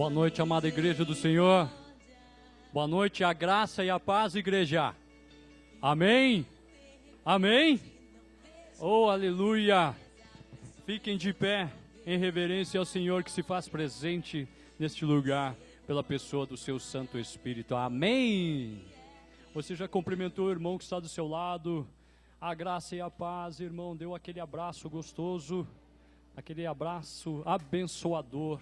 Boa noite, amada igreja do Senhor. Boa noite, a graça e a paz, igreja. Amém? Amém? Oh, aleluia! Fiquem de pé em reverência ao Senhor que se faz presente neste lugar pela pessoa do seu Santo Espírito. Amém! Você já cumprimentou o irmão que está do seu lado? A graça e a paz, irmão, deu aquele abraço gostoso, aquele abraço abençoador.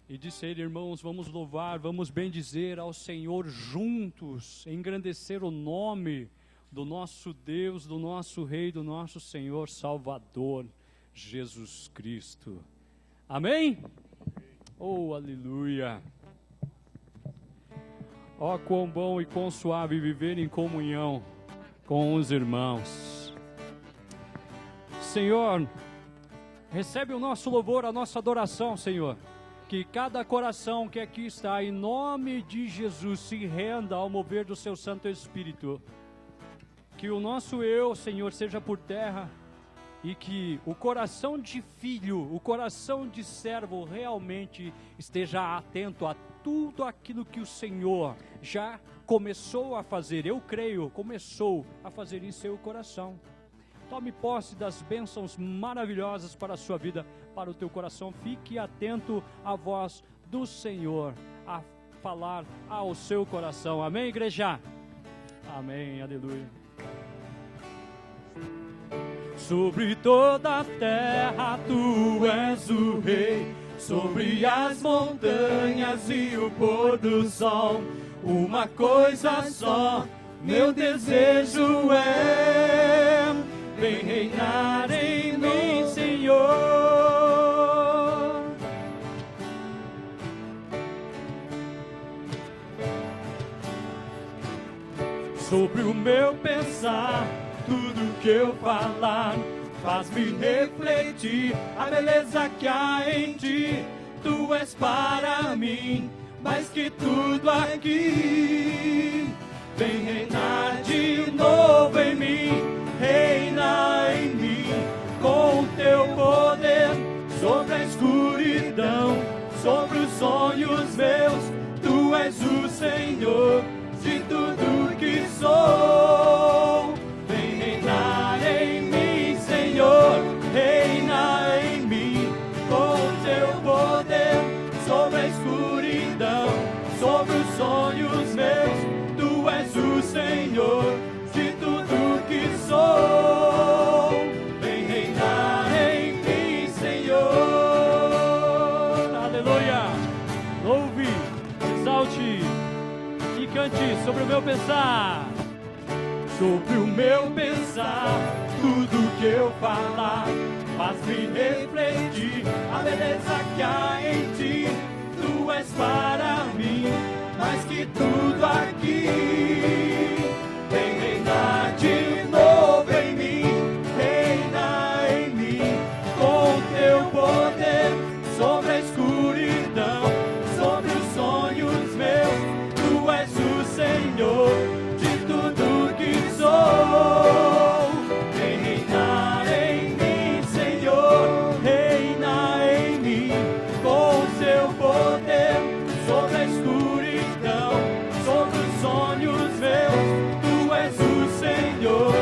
E disse a ele: irmãos, vamos louvar, vamos bendizer ao Senhor juntos, engrandecer o nome do nosso Deus, do nosso Rei, do nosso Senhor Salvador, Jesus Cristo. Amém? Oh, aleluia! Oh, quão bom e quão suave viver em comunhão com os irmãos. Senhor, recebe o nosso louvor, a nossa adoração, Senhor. Que cada coração que aqui está, em nome de Jesus, se renda ao mover do seu Santo Espírito. Que o nosso eu, Senhor, seja por terra e que o coração de filho, o coração de servo realmente esteja atento a tudo aquilo que o Senhor já começou a fazer. Eu creio, começou a fazer em seu coração. Tome posse das bênçãos maravilhosas para a sua vida, para o teu coração. Fique atento à voz do Senhor, a falar ao seu coração. Amém, igreja? Amém, aleluia. Sobre toda a terra tu és o Rei, sobre as montanhas e o pôr do sol. Uma coisa só, meu desejo é: vem reinar em mim, Senhor. Sobre o meu pensar, tudo que eu falar, faz-me refletir a beleza que há em ti. Tu és para mim mais que tudo aqui. Vem reinar de novo em mim, reina em mim, com o teu poder, sobre a escuridão, sobre os sonhos meus. Tu és o Senhor de tudo que sou. Vem reinar em mim, Senhor, reina em mim, com o teu poder, sobre a escuridão, sobre os sonhos meus. Tu és o Senhor de tudo que sou. Vem reinar em mim, Senhor. Aleluia! Louve, exalte e cante sobre o meu pensar. Sobre o meu pensar, tudo que eu falar, faz-me refletir a beleza que há em ti. Tu és para mim mais que tudo aqui. Vem reinar de novo em mim, reina em mim, com o teu poder, sobre a escuridão, sobre os sonhos meus. Tu és o Senhor de tudo que sou. Vem reinar em mim, Senhor, reina em mim, com o teu poder, sobre a escuridão, sobre os sonhos meus. Tu és o Senhor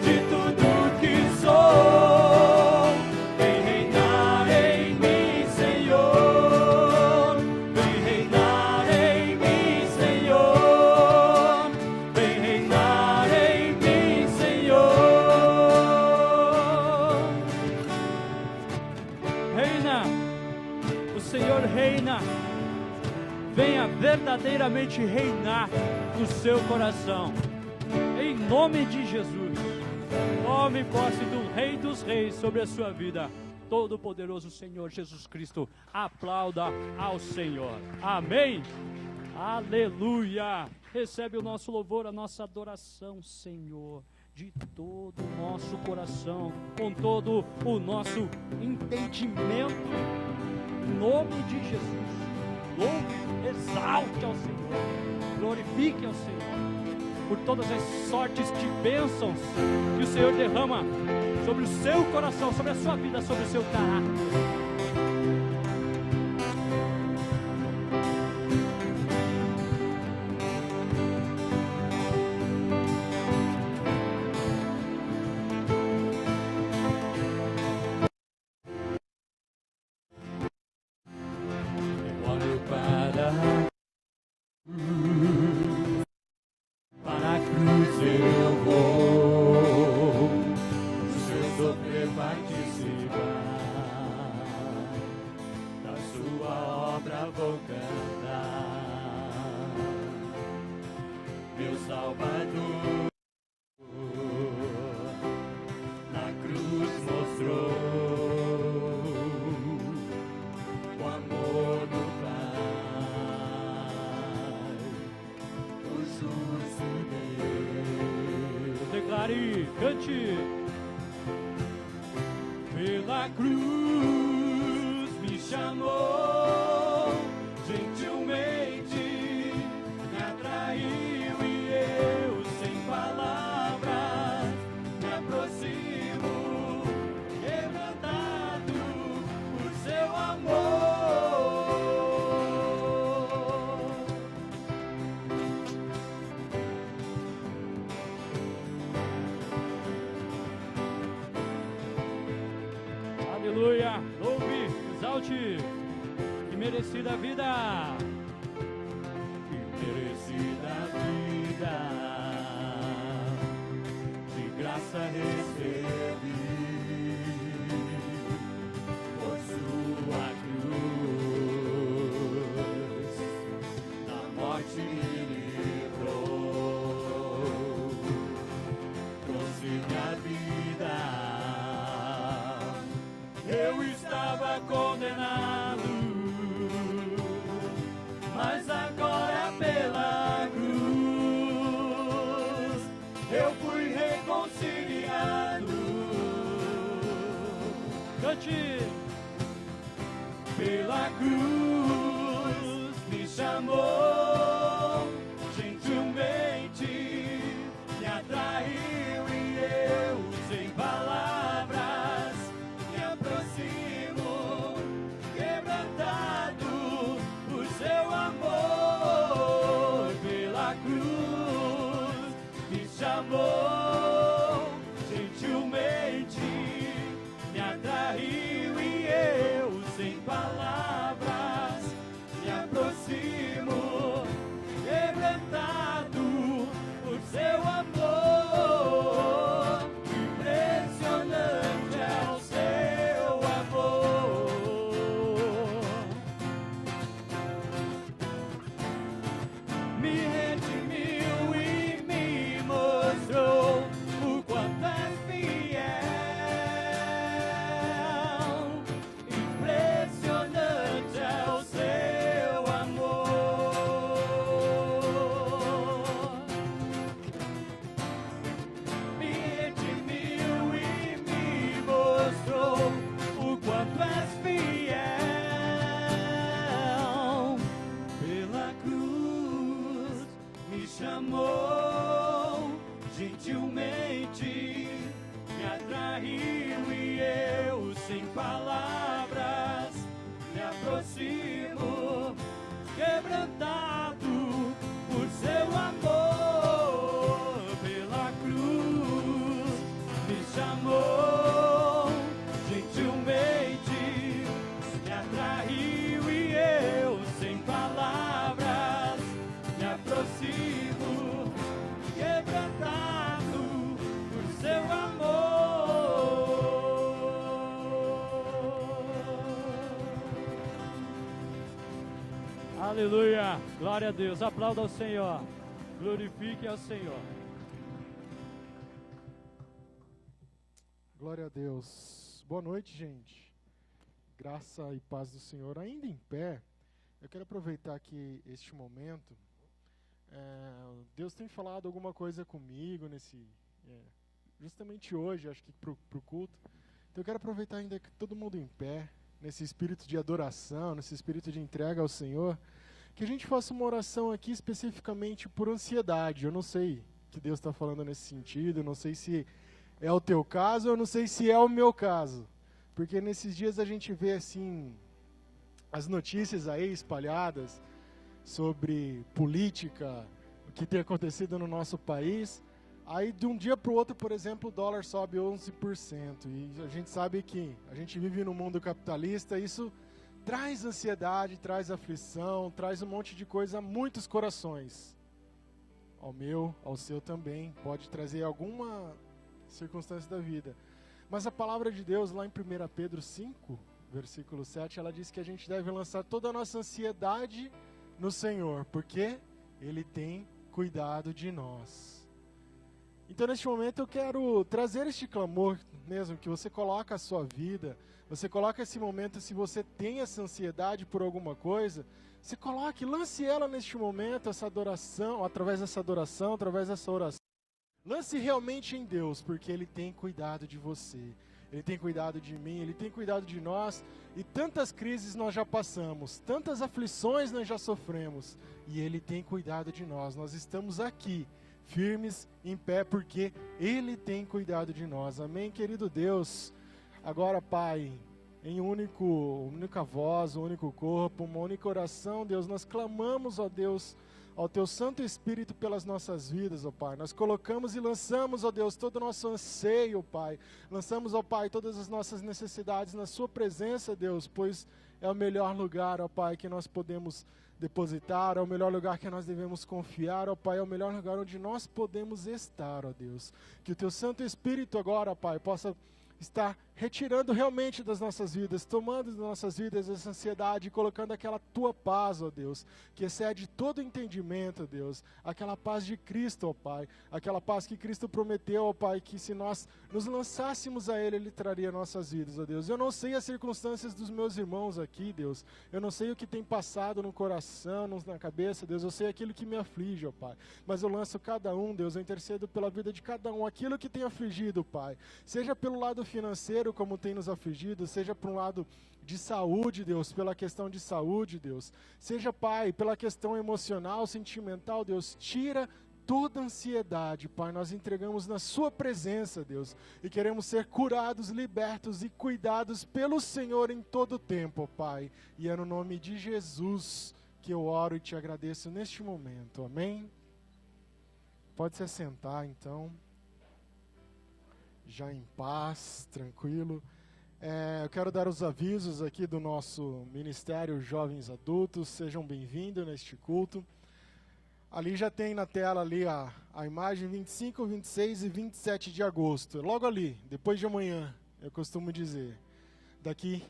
de tudo que sou. Vem reinar em mim, Senhor. Vem reinar em mim, Senhor. Vem reinar em mim, Senhor. Reina, o Senhor reina. Venha verdadeiramente reinar no seu coração, em nome de Jesus. Tome posse do Rei dos Reis sobre a sua vida, Todo-Poderoso Senhor Jesus Cristo. Aplauda ao Senhor. Amém. Aleluia. Recebe o nosso louvor, a nossa adoração, Senhor, de todo o nosso coração, com todo o nosso entendimento, em nome de Jesus. Louve, exalte ao Senhor, glorifique ao Senhor, por todas as sortes de bênçãos que o Senhor derrama sobre o seu coração, sobre a sua vida, sobre o seu caráter. meu Salvador. Na cruz mostrou o amor do Pai, o justo Deus. Declare, cante. Pela cruz me chamou, gentilmente me atraiu e eu, sem palavras, me aproximo, quebrantado por seu amor. Aleluia, louve, exalte, que merecida vida, que merecida vida, de graça recebi, por sua cruz, na morte me livrou, trouxe minha vida. Eu estava condenado, mas agora pela cruz eu fui reconciliado. Cante! Pela cruz me chamou, gentilmente me atraiu e eu, sem palavras, me aproximo, quebrantado por seu amor. Pela cruz me chamou, gentilmente me atraiu e eu, sem palavras, me aproximo, quebrantado por seu amor. Impressionante é o seu amor. Me redimiu e me mostrou o quanto é fiel. Impressionante é o seu amor. Me redimiu e me mostrou o quanto és fiel. Pela cruz me chamou, gentilmente me atraiu e eu, sem palavras, me aproximo, quebrantado por seu amor. Pela cruz me chamou, gentilmente me atraiu e eu, sem palavras, me aproximo, quebrantado por seu amor. Aleluia, glória a Deus, aplauda ao Senhor, glorifique ao Senhor. Glória a Deus. Boa noite, gente. Graça e paz do Senhor. Ainda em pé, eu quero aproveitar aqui este momento. Deus tem falado alguma coisa comigo justamente hoje, acho que pro culto. Então eu quero aproveitar ainda que todo mundo em pé, nesse espírito de adoração, nesse espírito de entrega ao Senhor, que a gente faça uma oração aqui especificamente por ansiedade. Eu não sei o que Deus está falando nesse sentido, eu não sei se é o teu caso, eu não sei se é o meu caso. Porque nesses dias a gente vê assim as notícias aí espalhadas sobre política, o que tem acontecido no nosso país. Aí de um dia para o outro, por exemplo, o dólar sobe 11%. E a gente sabe que a gente vive num mundo capitalista, isso traz ansiedade, traz aflição, traz um monte de coisa a muitos corações. Ao meu, ao seu também, pode trazer alguma circunstância da vida. Mas a palavra de Deus lá em 1 Pedro 5, versículo 7, ela diz que a gente deve lançar toda a nossa ansiedade no Senhor, porque Ele tem cuidado de nós. Então, neste momento, eu quero trazer este clamor mesmo, que você coloca a sua vida, você coloca esse momento, se você tem essa ansiedade por alguma coisa, você coloque, lance ela neste momento, essa adoração, através dessa adoração, através dessa oração. Lance realmente em Deus, porque Ele tem cuidado de você, Ele tem cuidado de mim, Ele tem cuidado de nós, e tantas crises nós já passamos, tantas aflições nós já sofremos, e Ele tem cuidado de nós. Nós estamos aqui, firmes, em pé, porque Ele tem cuidado de nós. Amém, querido Deus? Agora, Pai, em única voz, um único corpo, uma única oração, Deus, nós clamamos, ó Deus, ao Teu Santo Espírito pelas nossas vidas, ó Pai. Nós colocamos e lançamos, ó Deus, todo o nosso anseio, Pai. Lançamos, ó Pai, todas as nossas necessidades na Sua presença, Deus, pois é o melhor lugar, ó Pai, que nós podemos depositar, é o melhor lugar que nós devemos confiar, ó Pai, é o melhor lugar onde nós podemos estar, ó Deus. Que o Teu Santo Espírito agora, ó Pai, possa estar retirando realmente das nossas vidas, tomando das nossas vidas essa ansiedade, colocando aquela Tua paz, ó Deus, que excede todo entendimento, ó Deus, aquela paz de Cristo, ó Pai, aquela paz que Cristo prometeu, ó Pai, que se nós nos lançássemos a Ele, Ele traria nossas vidas, ó Deus. Eu não sei as circunstâncias dos meus irmãos aqui, Deus, eu não sei o que tem passado no coração, na cabeça, Deus, eu sei aquilo que me aflige, ó Pai, mas eu lanço cada um, Deus, eu intercedo pela vida de cada um, aquilo que tem afligido, Pai, seja pelo lado financeiro, como tem nos afligido, seja por um lado de saúde, Deus, pela questão de saúde, Deus, seja, Pai, pela questão emocional, sentimental, Deus, tira toda ansiedade, Pai, nós entregamos na Sua presença, Deus, e queremos ser curados, libertos e cuidados pelo Senhor em todo o tempo, Pai, e é no nome de Jesus que eu oro e Te agradeço neste momento, amém? Pode se assentar, então, já em paz, tranquilo. Eu quero dar os avisos aqui do nosso Ministério Jovens Adultos, sejam bem-vindos neste culto. Ali já tem na tela ali a imagem 25, 26 e 27 de agosto, logo ali, depois de amanhã, eu costumo dizer. Daqui,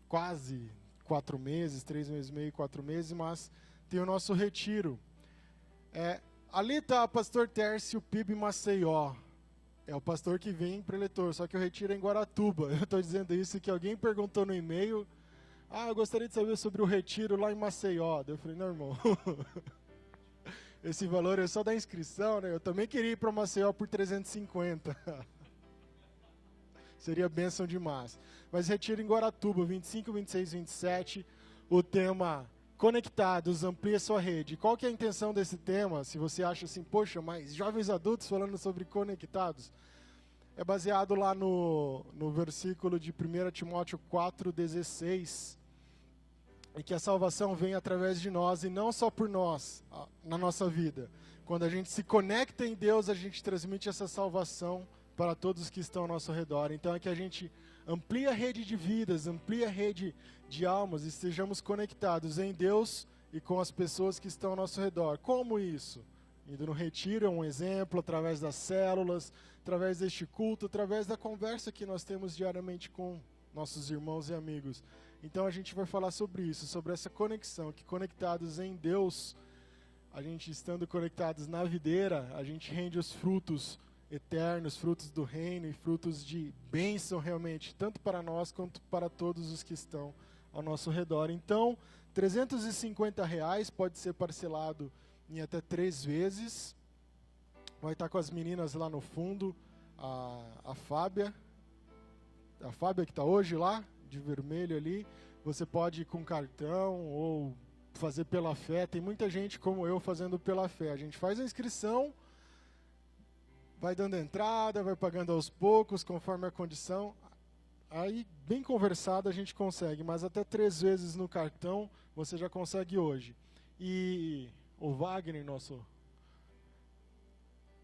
quase 4 meses, 3 meses e meio, 4 meses, mas tem o nosso retiro. Ali está o pastor Tércio Pibe Maceió. É o pastor que vem para eleitor, só que o retiro é em Guaratuba. Eu estou dizendo isso que alguém perguntou no e-mail. Eu gostaria de saber sobre o retiro lá em Maceió. Eu falei, não, irmão. Esse valor é só da inscrição, né? Eu também queria ir para Maceió por 350. Seria bênção demais. Mas retiro em Guaratuba, 25, 26, 27. O tema Conectados, amplia sua rede. Qual que é a intenção desse tema? Se você acha assim, poxa, mas jovens adultos falando sobre conectados, é baseado lá no versículo de 1 Timóteo 4,16, e que a salvação vem através de nós e não só por nós, na nossa vida. Quando a gente se conecta em Deus, a gente transmite essa salvação para todos que estão ao nosso redor. Então é que a gente amplia a rede de vidas, amplia a rede de almas e estejamos conectados em Deus e com as pessoas que estão ao nosso redor. Como isso? Indo no retiro é um exemplo, através das células, através deste culto, através da conversa que nós temos diariamente com nossos irmãos e amigos. Então a gente vai falar sobre isso, sobre essa conexão, que conectados em Deus, a gente estando conectados na videira, a gente rende os frutos eternos, frutos do reino e frutos de bênção realmente, tanto para nós quanto para todos os que estão ao nosso redor. Então, R$350 pode ser parcelado em até 3 vezes. Vai estar com as meninas lá no fundo, a Fábia que está hoje lá, de vermelho ali. Você pode ir com cartão ou fazer pela fé. Tem muita gente como eu fazendo pela fé. A gente faz a inscrição, vai dando entrada, vai pagando aos poucos, conforme a condição. Aí, bem conversado, a gente consegue, mas até 3 vezes no cartão você já consegue hoje. E o Wagner, nosso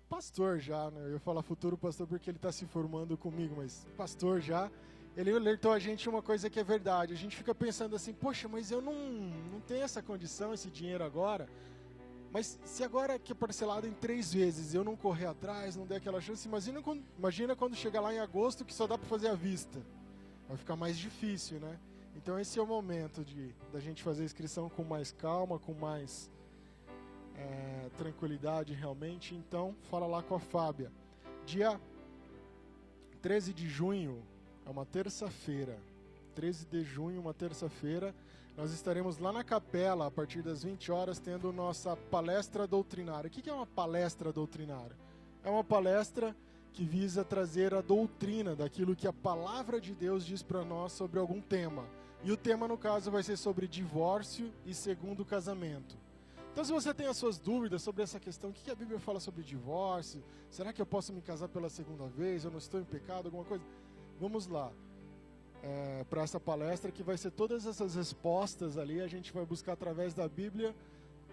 pastor já, né? Eu ia falar futuro pastor porque ele está se formando comigo, mas pastor já, ele alertou a gente uma coisa que é verdade. A gente fica pensando assim, poxa, mas eu não tenho essa condição, esse dinheiro agora. Mas se agora que é parcelado em 3 vezes, eu não correr atrás, não der aquela chance, imagina quando chegar lá em agosto que só dá para fazer à vista. Vai ficar mais difícil, né? Então esse é o momento da gente fazer a inscrição com mais calma, com mais tranquilidade realmente, então fala lá com a Fábia. Dia 13 de junho, é uma terça-feira. 13 de junho, uma terça-feira, nós estaremos lá na capela, a partir das 20 horas, tendo nossa palestra doutrinária. O que é uma palestra doutrinária? É uma palestra que visa trazer a doutrina daquilo que a palavra de Deus diz para nós sobre algum tema. E o tema, no caso, vai ser sobre divórcio e segundo casamento. Então, se você tem as suas dúvidas sobre essa questão, o que a Bíblia fala sobre divórcio? Será que eu posso me casar pela segunda vez? Eu não estou em pecado? Alguma coisa? Vamos lá. Para essa palestra, que vai ser todas essas respostas ali, a gente vai buscar através da Bíblia.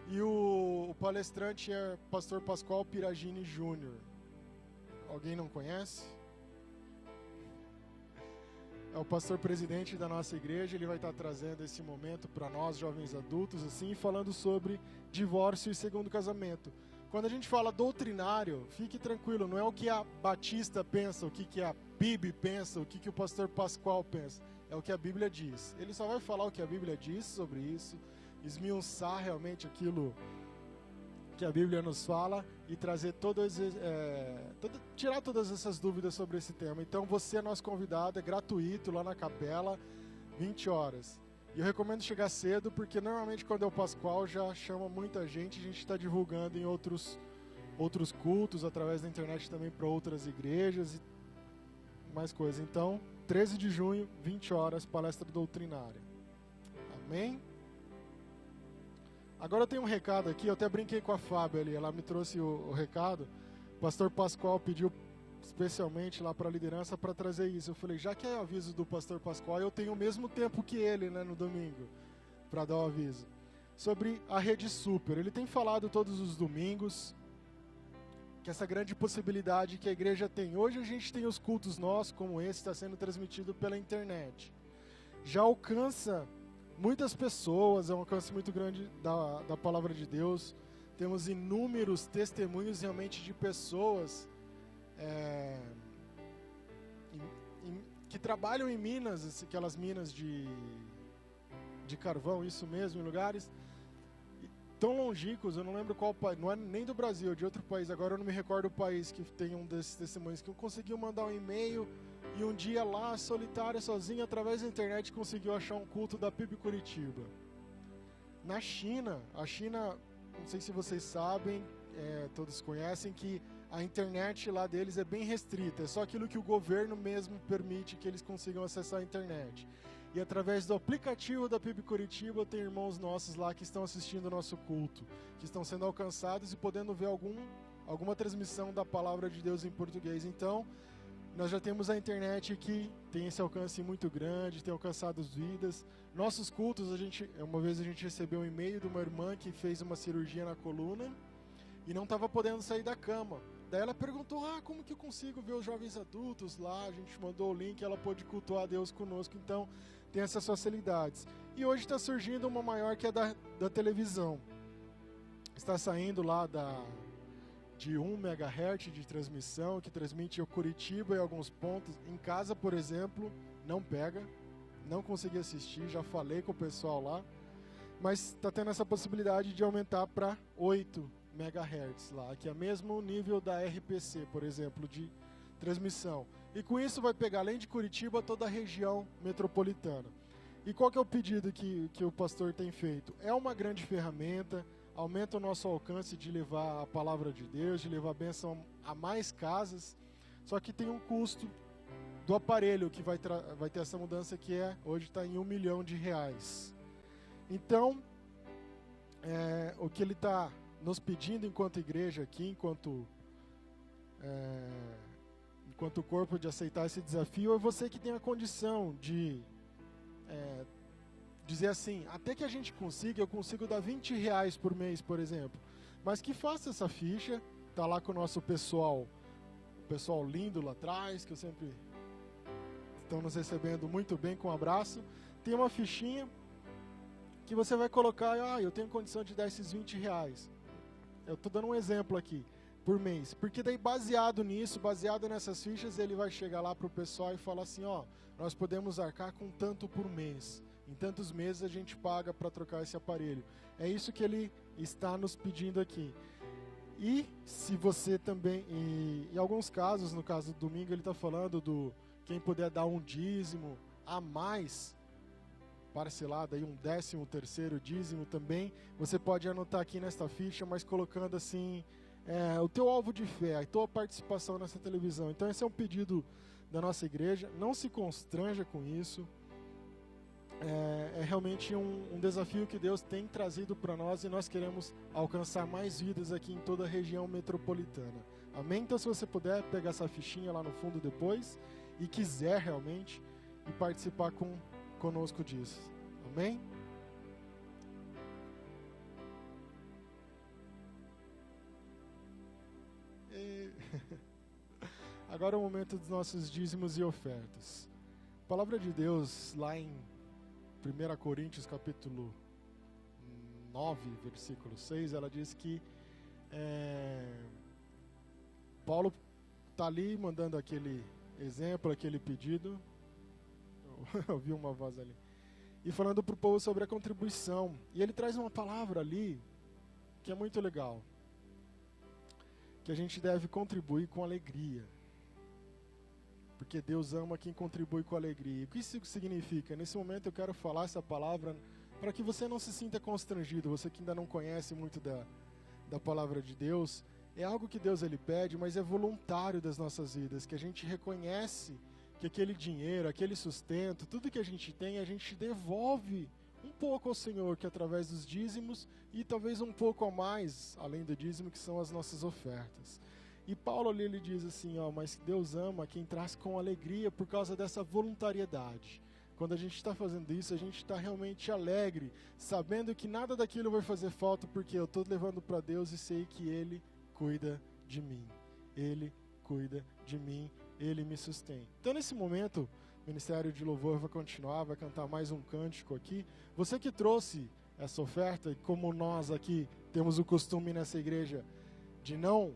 E o palestrante é pastor Pascoal Piragini Júnior. Alguém não conhece? É o pastor presidente da nossa igreja. Ele vai estar trazendo esse momento para nós, jovens adultos, assim, falando sobre divórcio e segundo casamento. Quando a gente fala doutrinário, fique tranquilo, não é o que a Batista pensa, o que a Bibi pensa, o que o pastor Pascoal pensa. É o que a Bíblia diz. Ele só vai falar o que a Bíblia diz sobre isso, esmiuçar realmente aquilo que a Bíblia nos fala e trazer tirar todas essas dúvidas sobre esse tema. Então você é nosso convidado, é gratuito lá na capela, 20 horas. E eu recomendo chegar cedo, porque normalmente quando é o Pascoal já chama muita gente, a gente está divulgando em outros cultos, através da internet também para outras igrejas e mais coisas. Então, 13 de junho, 20 horas, palestra doutrinária. Amém? Agora eu tenho um recado aqui, eu até brinquei com a Fábia ali, ela me trouxe o recado. O pastor Pascoal pediu especialmente lá para a liderança para trazer isso. Eu falei, já que é aviso do pastor Pascoal, eu tenho o mesmo tempo que ele, né, no domingo, para dar o aviso. Sobre a Rede Super. Ele tem falado todos os domingos que essa grande possibilidade que a igreja tem. Hoje a gente tem os cultos nossos, como esse, está sendo transmitido pela internet. Já alcança muitas pessoas, é um alcance muito grande da palavra de Deus. Temos inúmeros testemunhos realmente de pessoas que trabalham em minas, aquelas minas de carvão, isso mesmo, em lugares tão longínquos, eu não lembro qual país, não é nem do Brasil, de outro país, agora eu não me recordo o país que tem um desses testemunhos, que conseguiu mandar um e-mail e um dia lá, solitário, sozinho, através da internet, conseguiu achar um culto da PIB Curitiba. Na China, não sei se vocês sabem, todos conhecem, que a internet lá deles é bem restrita, é só aquilo que o governo mesmo permite que eles consigam acessar a internet. E através do aplicativo da PIB Curitiba, tem irmãos nossos lá que estão assistindo o nosso culto, que estão sendo alcançados e podendo ver alguma transmissão da palavra de Deus em português. Então, nós já temos a internet que tem esse alcance muito grande, tem alcançado vidas. Nossos cultos, uma vez a gente recebeu um e-mail de uma irmã que fez uma cirurgia na coluna e não estava podendo sair da cama. Daí ela perguntou, como que eu consigo ver os jovens adultos lá? A gente mandou o link, ela pôde cultuar a Deus conosco, então tem essas facilidades. E hoje está surgindo uma maior que é da televisão. Está saindo lá de 1 MHz de transmissão, que transmite o Curitiba e alguns pontos. Em casa, por exemplo, não pega, não consegui assistir, já falei com o pessoal lá, mas está tendo essa possibilidade de aumentar para 8 MHz lá, que é o mesmo nível da RPC, por exemplo, de transmissão. E com isso vai pegar, além de Curitiba, toda a região metropolitana. E qual que é o pedido que o pastor tem feito? É uma grande ferramenta, aumenta o nosso alcance de levar a palavra de Deus, de levar a bênção a mais casas, só que tem um custo do aparelho que vai ter essa mudança, que hoje está em R$1 milhão. Então, o que ele está nos pedindo enquanto igreja aqui, enquanto corpo, de aceitar esse desafio, é você que tem a condição de dizer assim, até que a gente consiga, eu consigo dar R$20 por mês, por exemplo, mas que faça essa ficha, tá lá com o nosso pessoal, o pessoal lindo lá atrás, que eu sempre estão nos recebendo muito bem, com um abraço. Tem uma fichinha que você vai colocar, eu tenho condição de dar esses R$20. Eu estou dando um exemplo aqui, por mês. Porque daí, baseado nisso, baseado nessas fichas, ele vai chegar lá para o pessoal e falar assim, nós podemos arcar com tanto por mês. Em tantos meses a gente paga para trocar esse aparelho. É isso que ele está nos pedindo aqui. E se você também, em alguns casos, no caso do domingo, ele está falando do quem puder dar um dízimo a mais, parcelado aí, um 13º dízimo também, você pode anotar aqui nesta ficha, mas colocando assim, o teu alvo de fé, a tua participação nessa televisão. Então esse é um pedido da nossa igreja, não se constranja com isso, é realmente um desafio que Deus tem trazido para nós e nós queremos alcançar mais vidas aqui em toda a região metropolitana. Amém? Então se você puder pegar essa fichinha lá no fundo depois e quiser realmente e participar conosco disso. Amém? Agora é o momento dos nossos dízimos e ofertas. A palavra de Deus lá em 1 Coríntios capítulo 9, versículo 6, ela diz que Paulo está ali mandando aquele exemplo, aquele pedido. Eu vi uma voz ali. E falando para o povo sobre a contribuição. E ele traz uma palavra ali que é muito legal. Que a gente deve contribuir com alegria. Porque Deus ama quem contribui com alegria. O que isso significa? Nesse momento eu quero falar essa palavra para que você não se sinta constrangido. Você que ainda não conhece muito da palavra de Deus. É algo que Deus ele pede, mas é voluntário das nossas vidas. Que a gente reconhece que aquele dinheiro, aquele sustento, tudo que a gente tem, a gente devolve um pouco ao Senhor, que é através dos dízimos e talvez um pouco a mais, além do dízimo, que são as nossas ofertas. E Paulo ali ele diz assim, mas Deus ama quem traz com alegria por causa dessa voluntariedade. Quando a gente está fazendo isso, a gente está realmente alegre, sabendo que nada daquilo vai fazer falta, porque eu estou levando para Deus e sei que Ele cuida de mim. Ele cuida de mim, Ele me sustém. Então nesse momento, o Ministério de Louvor vai continuar, vai cantar mais um cântico aqui. Você que trouxe essa oferta, e como nós aqui temos o costume nessa igreja de não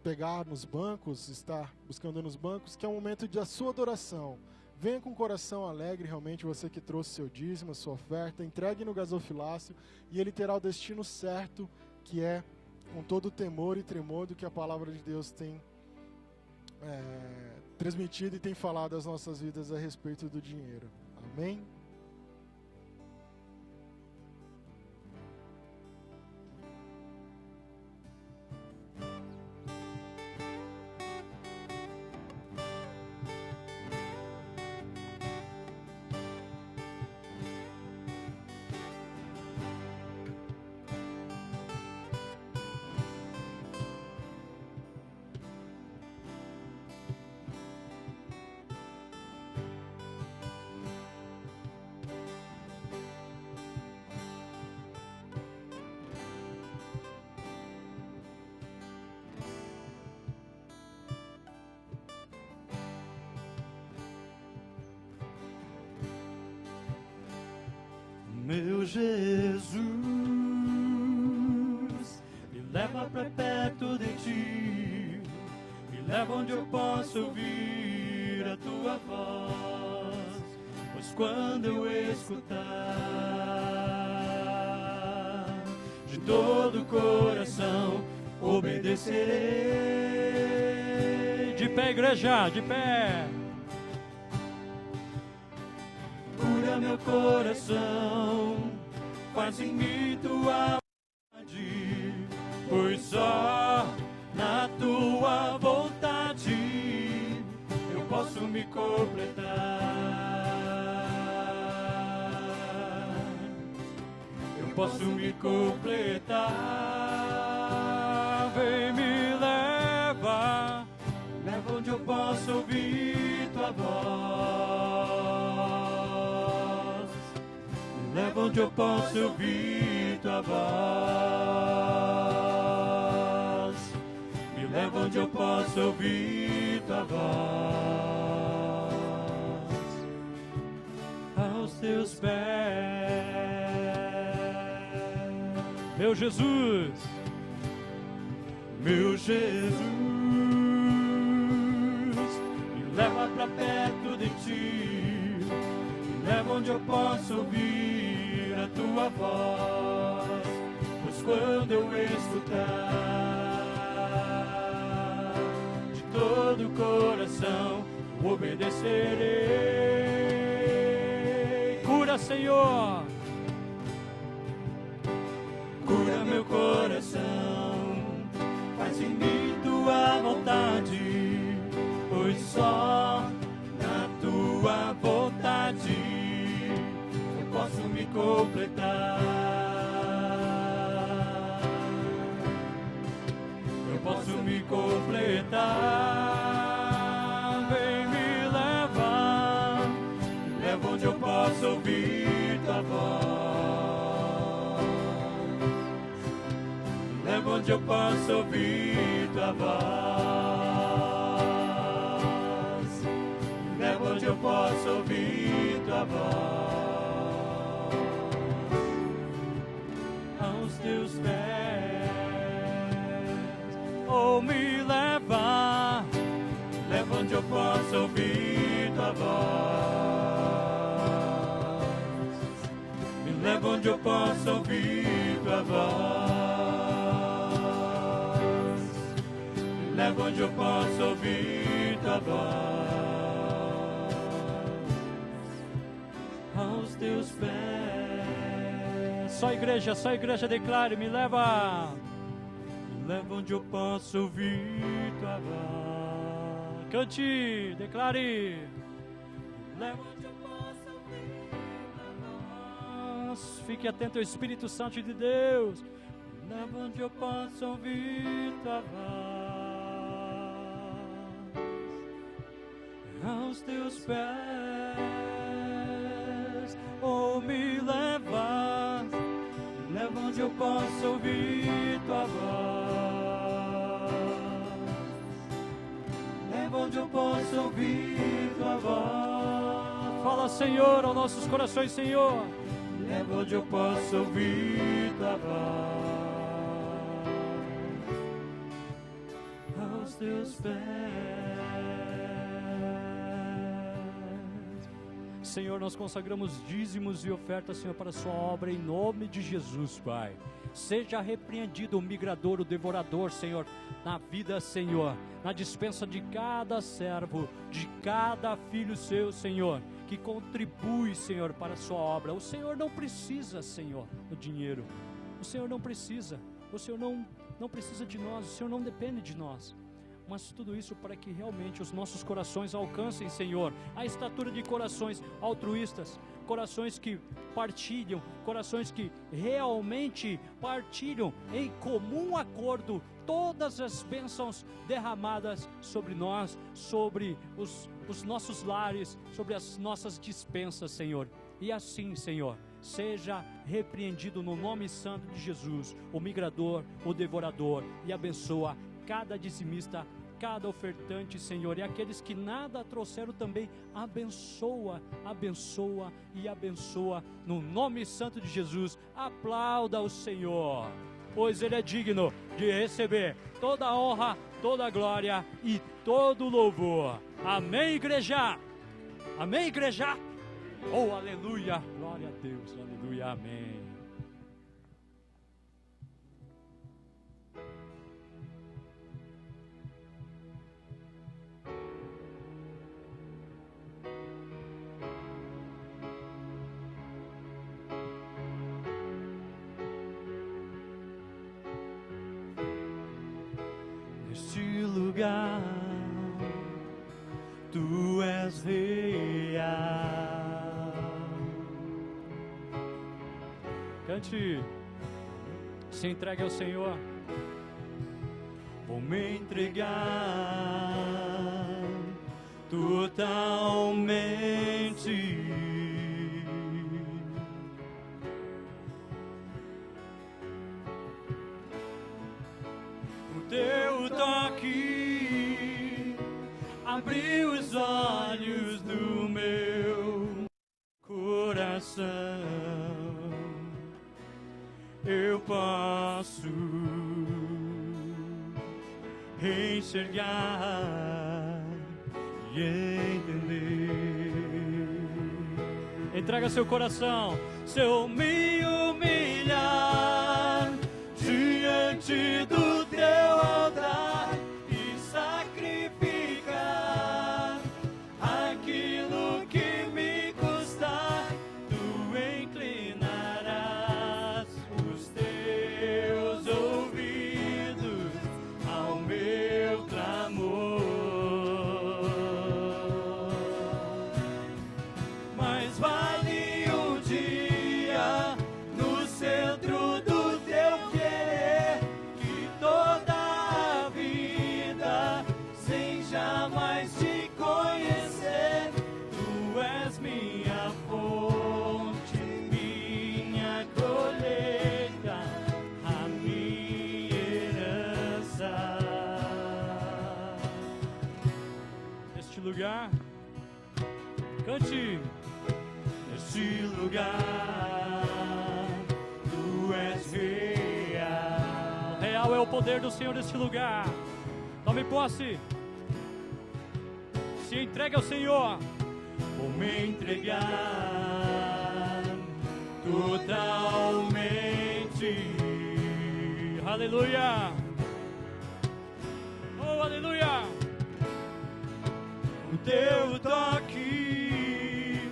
pegar nos bancos, estar buscando nos bancos, que é o momento da sua adoração. Venha com o coração alegre, realmente, você que trouxe seu dízimo, a sua oferta, entregue no gasofilácio e ele terá o destino certo, que é com todo o temor e tremor do que a palavra de Deus tem transmitido e tem falado às nossas vidas a respeito do dinheiro. Amém? Meu Jesus, me leva pra perto de ti, me leva onde eu possa ouvir a tua voz, pois quando eu escutar de todo o coração, obedecerei. De pé, igreja, de pé. Meu coração, faz em mim tua vontade, pois só na tua vontade eu posso me completar, eu posso me completar. Vem, me leva, leva onde eu possa ouvir tua voz. Leva onde eu posso ouvir tua voz. Me leva onde eu posso ouvir tua voz. Aos teus pés. Meu Jesus. Meu Jesus. Me leva pra perto de ti. Me leva onde eu posso ouvir a tua voz, pois quando eu escutar todo o coração obedecerei. Cura, Senhor. Cura meu coração, faz em mim tua vontade, pois só na tua vontade eu posso me completar. Eu posso me completar. Vem me levar, me leva onde eu posso ouvir tua voz. Onde eu posso ouvir tua voz, leva onde eu posso ouvir tua voz, aos teus pés, ou me levar, leva onde eu posso ouvir tua voz, me leva onde eu posso ouvir tua voz. Leva onde eu posso ouvir tua voz, aos teus pés. Só a igreja declare, me leva onde eu posso ouvir tua voz. Cante, declare, me leva onde eu posso ouvir tua voz. Fique atento ao Espírito Santo de Deus. Me leva onde eu posso ouvir tua voz, aos teus pés, ou me leva onde eu posso ouvir tua voz, leva onde eu posso ouvir tua voz. Fala, Senhor, aos nossos corações, Senhor, leva onde eu posso ouvir tua voz, aos teus pés. Senhor, nós consagramos dízimos e ofertas, Senhor, para a sua obra, em nome de Jesus, Pai. Seja repreendido o migrador, o devorador, Senhor, na vida, Senhor, na dispensa de cada servo, de cada filho seu, Senhor, que contribui, Senhor, para a sua obra. O Senhor não precisa, Senhor, do dinheiro. O Senhor não precisa. O Senhor não precisa de nós. O Senhor não depende de nós. Mas tudo isso para que realmente os nossos corações alcancem, Senhor, a estatura de corações altruístas, corações que partilham, corações que realmente partilham em comum acordo todas as bênçãos derramadas sobre nós, sobre os nossos lares, sobre as nossas dispensas, Senhor. E assim, Senhor, seja repreendido no nome santo de Jesus o migrador, o devorador, e abençoa cada dizimista, cada ofertante, Senhor, e aqueles que nada trouxeram também, abençoa, abençoa e abençoa, no nome santo de Jesus. Aplauda o Senhor, pois Ele é digno de receber toda a honra, toda a glória e todo o louvor. Amém, igreja? Amém, igreja? Oh, aleluia, glória a Deus, aleluia, amém. Neste lugar, tu és real. Cante, se entregue ao Senhor. Vou me entregar totalmente. O teu toque abriu os olhos do meu coração. Eu posso enxergar e entender. Entrega seu coração. Se eu me humilhar diante do teu altar e sacrificar lugar. Cante. Neste lugar, tu és real. Real é o poder do Senhor neste lugar. Tome posse. Se entregue ao Senhor. Vou me entregar totalmente. Aleluia. Oh, aleluia. O teu toque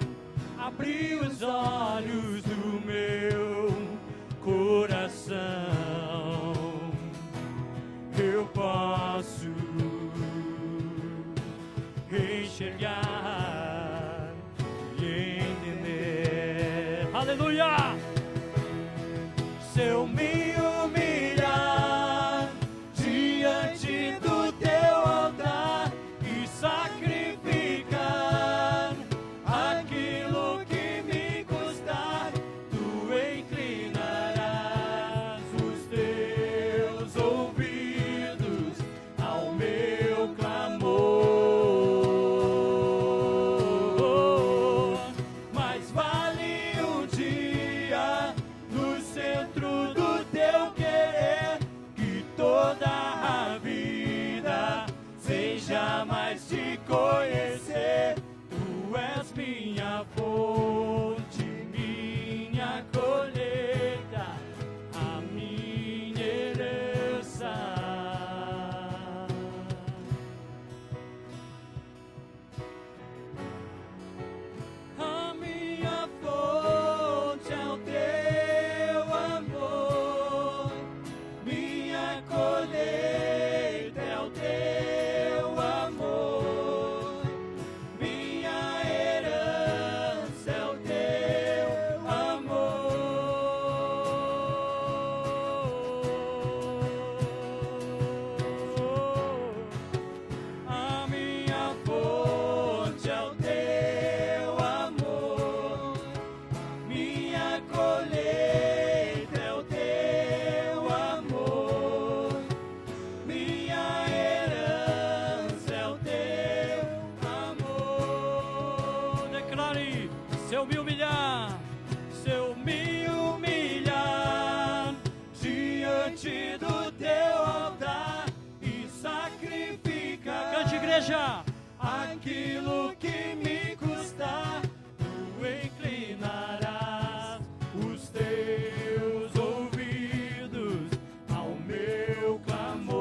abriu os olhos do meu coração. Eu posso enxergar e entender. Aleluia! Se eu me humilhar diante do teu altar e sacrificar aquilo que me custar, tu inclinarás os teus ouvidos ao meu clamor. Mas vale um dia no centro do teu querer, que toda a vida seja mais te conhecer. Tu és minha fonte, minha colheita, a minha herança. A minha fonte é o teu amor, minha colheita é o teu amor, minha herança é o teu amor. A minha fonte é o teu amor, minha colheita é o teu amor, minha herança é o teu amor. Declare: se eu me humilhar, se eu me humilhar diante do teu altar e sacrificar, cante, igreja, aquilo que me custar, tu inclinarás os teus ouvidos ao meu clamor.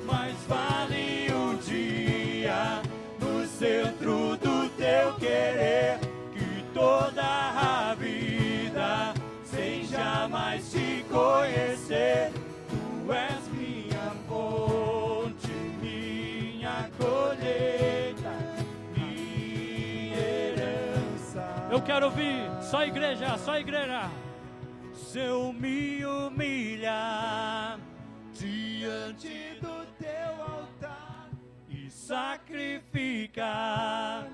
Mas vale um dia no centro do teu querer, que toda a vida seja mais te conhecer. Tu és minha fonte, minha colheita, minha herança. Eu quero ouvir, só igreja, só igreja. Se eu me humilhar diante do teu altar e sacrificar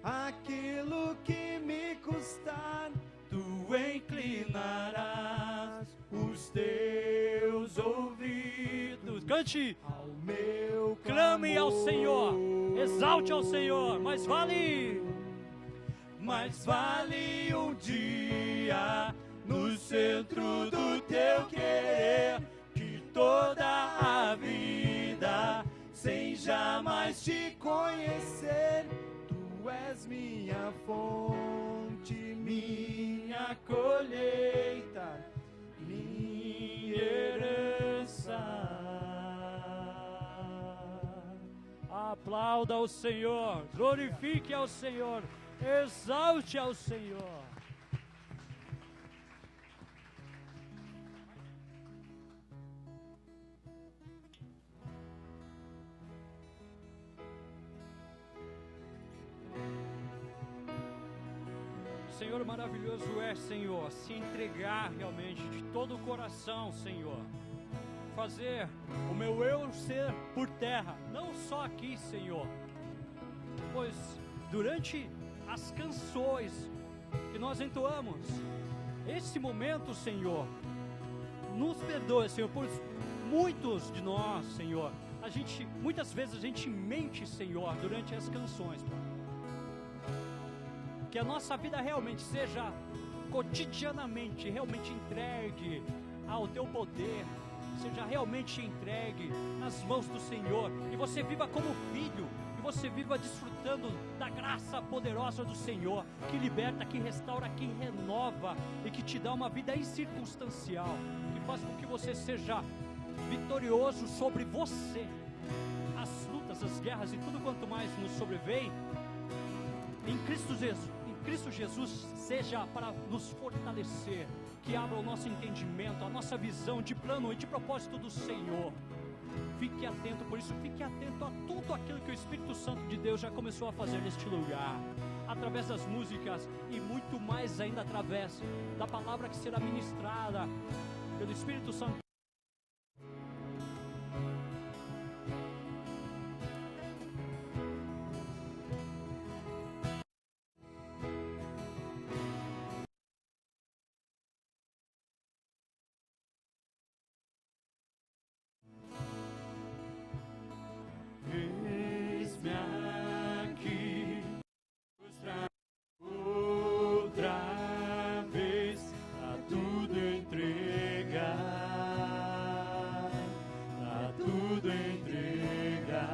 aquilo que me custar, tu inclinarás os teus ouvidos. Cante ao meu clamor. Clame ao Senhor, exalte ao Senhor. Mas vale um dia no centro do teu querer, que toda a vida sem jamais te conhecer. Tu és minha fonte, minha colheita, minha herança. Aplauda ao Senhor, glorifique ao Senhor, exalte ao Senhor. Senhor, maravilhoso é, Senhor, se entregar realmente de todo o coração, Senhor. Fazer o meu eu ser por terra, não só aqui, Senhor. Pois durante as canções que nós entoamos, esse momento, Senhor, nos perdoe, Senhor, pois muitos de nós, Senhor, muitas vezes a gente mente, Senhor, durante as canções, Pai. Que a nossa vida realmente seja cotidianamente, realmente entregue ao Teu poder, seja realmente entregue nas mãos do Senhor, e você viva como filho, e você viva desfrutando da graça poderosa do Senhor, que liberta, que restaura, que renova, e que te dá uma vida incircunstancial, que faz com que você seja vitorioso sobre você. As lutas, as guerras e tudo quanto mais nos sobrevém, em Cristo Jesus seja para nos fortalecer, que abra o nosso entendimento, a nossa visão de plano e de propósito do Senhor. Fique atento, por isso fique atento a tudo aquilo que o Espírito Santo de Deus já começou a fazer neste lugar, através das músicas e muito mais ainda através da palavra que será ministrada pelo Espírito Santo. Eis-me aqui, outra vez, a tudo entregar, a tudo entregar.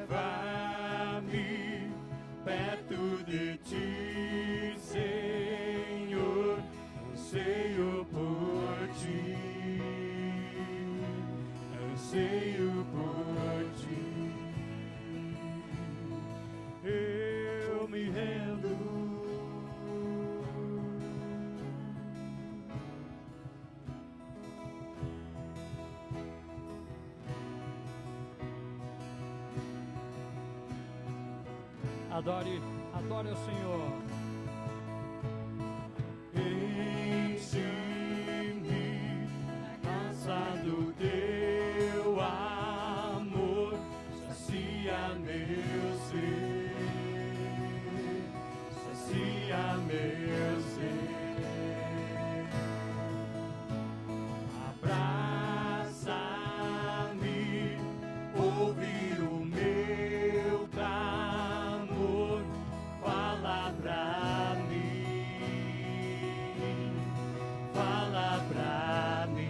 Leva-me perto de Ti, Senhor, anseio por Ti. Anseio por Ti, eu me rendo. Adore ao Senhor. Enche-me a graça do Teu amor, sacia meu ser, sacia meu ser. Abraça-me, ouve o meu clamor, fala pra mim, fala pra mim.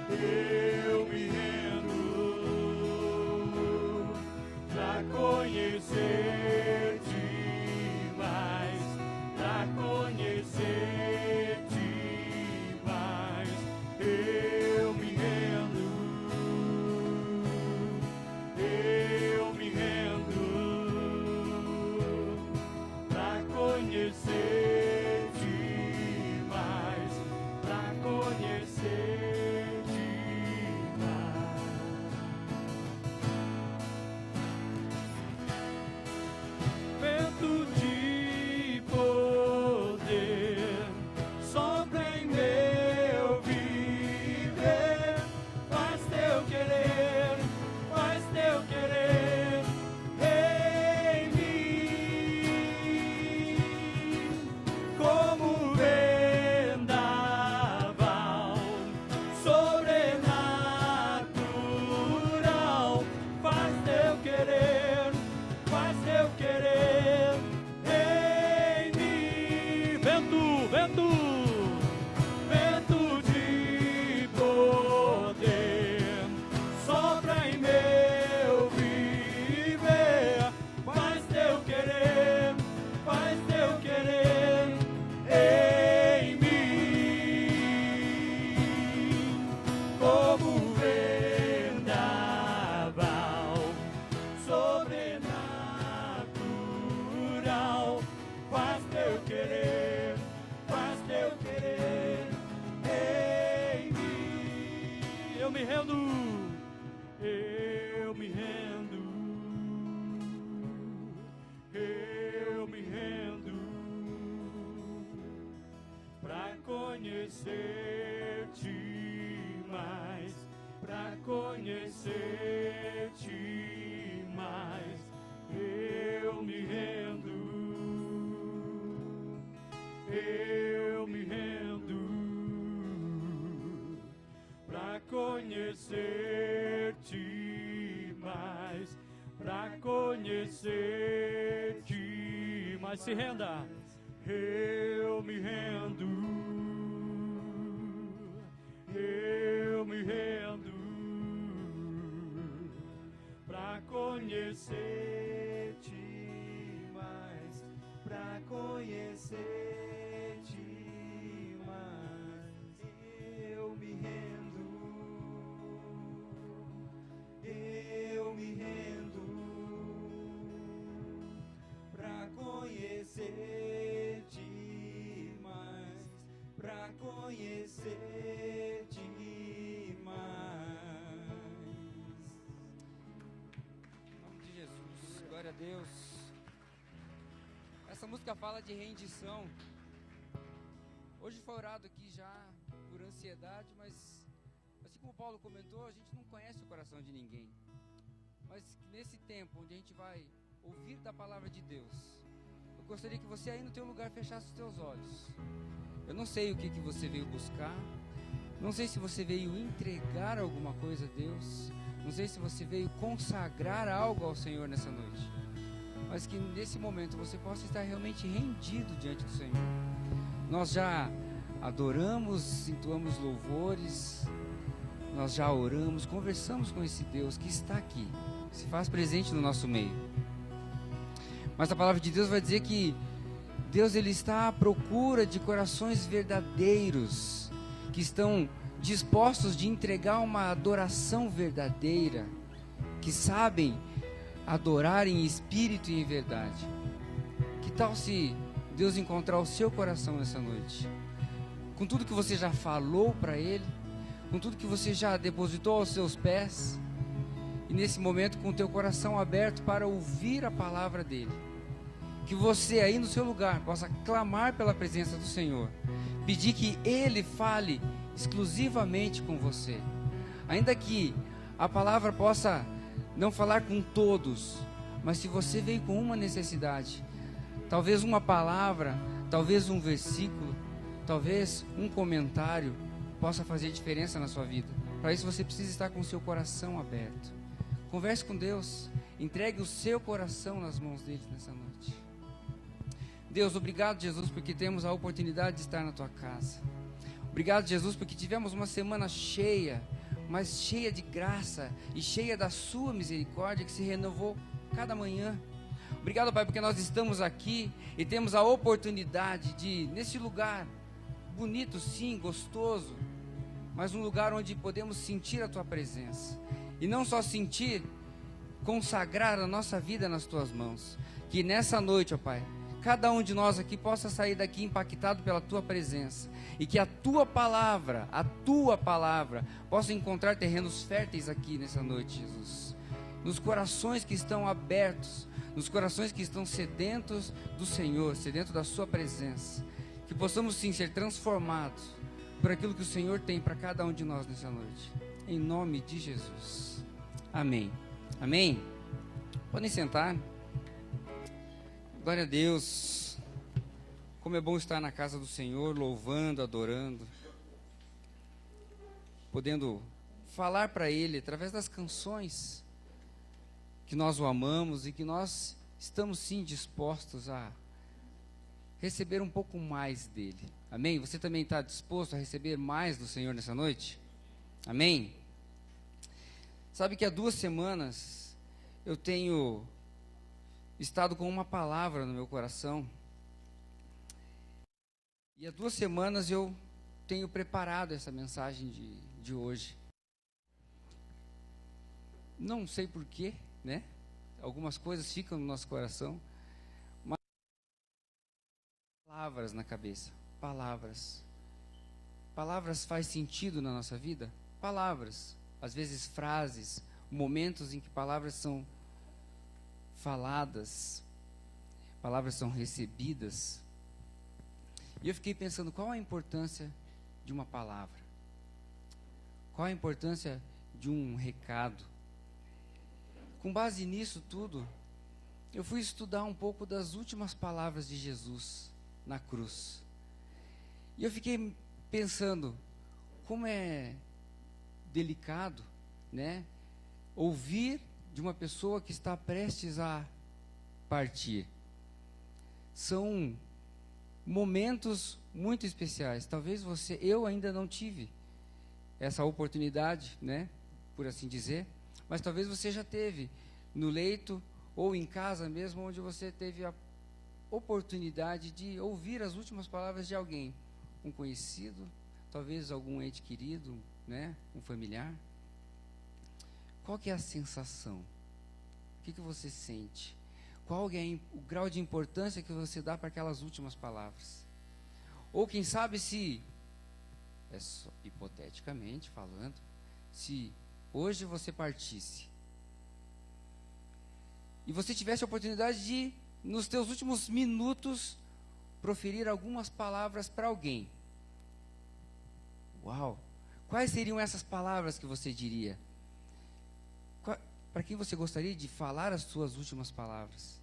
Eu me rendo, mais pra conhecer-te. Mas se renda, eu me rendo, eu me rendo pra conhecer-te mais, pra conhecer-te mais. Eu me rendo, eu me rendo pra conhecer-te mais, pra conhecer-te mais. Em nome de Jesus, glória a Deus. Essa música fala de rendição. Hoje foi orado aqui já por ansiedade, mas assim como Paulo comentou, a gente não conhece o coração de ninguém. Mas nesse tempo onde a gente vai ouvir da palavra de Deus, eu gostaria que você aí no teu lugar fechasse os teus olhos. Eu não sei o que você veio buscar, não sei se você veio entregar alguma coisa a Deus, não sei se você veio consagrar algo ao Senhor nessa noite, mas que nesse momento você possa estar realmente rendido diante do Senhor. Nós já adoramos, entoamos louvores, nós já oramos, conversamos com esse Deus que está aqui, se faz presente no nosso meio. Mas a palavra de Deus vai dizer que Deus, Ele está à procura de corações verdadeiros, que estão dispostos de entregar uma adoração verdadeira, que sabem adorar em espírito e em verdade. Que tal se Deus encontrar o seu coração nessa noite? Com tudo que você já falou para Ele, com tudo que você já depositou aos seus pés, e nesse momento com o teu coração aberto para ouvir a palavra dEle. Que você aí no seu lugar possa clamar pela presença do Senhor, pedir que Ele fale exclusivamente com você, ainda que a palavra possa não falar com todos, mas se você veio com uma necessidade, talvez uma palavra, talvez um versículo, talvez um comentário possa fazer diferença na sua vida. Para isso você precisa estar com o seu coração aberto. Converse com Deus, entregue o seu coração nas mãos dele nessa noite. Deus, obrigado, Jesus, porque temos a oportunidade de estar na tua casa. Obrigado, Jesus, porque tivemos uma semana cheia, mas cheia de graça e cheia da sua misericórdia que se renovou cada manhã. Obrigado, Pai, porque nós estamos aqui e temos a oportunidade de, nesse lugar bonito, sim, gostoso, mas um lugar onde podemos sentir a tua presença. E não só sentir, consagrar a nossa vida nas tuas mãos. Que nessa noite, ó Pai, cada um de nós aqui possa sair daqui impactado pela tua presença, e que a tua palavra possa encontrar terrenos férteis aqui nessa noite, Jesus, nos corações que estão abertos, nos corações que estão sedentos do Senhor, sedentos da sua presença, que possamos sim ser transformados por aquilo que o Senhor tem para cada um de nós nessa noite, em nome de Jesus, amém, amém. Podem sentar. Glória a Deus, como é bom estar na casa do Senhor, louvando, adorando, podendo falar para Ele através das canções, que nós o amamos e que nós estamos sim dispostos a receber um pouco mais dEle, amém? Você também está disposto a receber mais do Senhor nessa noite? Amém? Sabe que há 2 semanas eu tenho estado com uma palavra no meu coração, e há 2 semanas eu tenho preparado essa mensagem de hoje. Não sei porquê, né? Algumas coisas ficam no nosso coração, mas palavras na cabeça, palavras faz sentido na nossa vida? Palavras, às vezes frases, momentos em que palavras são faladas, palavras são recebidas. E eu fiquei pensando, qual a importância de uma palavra? Qual a importância de um recado? Com base nisso tudo, eu fui estudar um pouco das últimas palavras de Jesus na cruz. E eu fiquei pensando, como é delicado, né, ouvir de uma pessoa que está prestes a partir. São momentos muito especiais. Talvez eu ainda não tive essa oportunidade, né, por assim dizer, mas talvez você já teve no leito ou em casa mesmo, onde você teve a oportunidade de ouvir as últimas palavras de alguém, um conhecido, talvez algum ente querido, né, um familiar. Qual que é a sensação? O que você sente? Qual é o grau de importância que você dá para aquelas últimas palavras? Ou quem sabe se, só hipoteticamente falando, se hoje você partisse e você tivesse a oportunidade de, nos teus últimos minutos, proferir algumas palavras para alguém. Uau! Quais seriam essas palavras que você diria? Para quem você gostaria de falar as suas últimas palavras?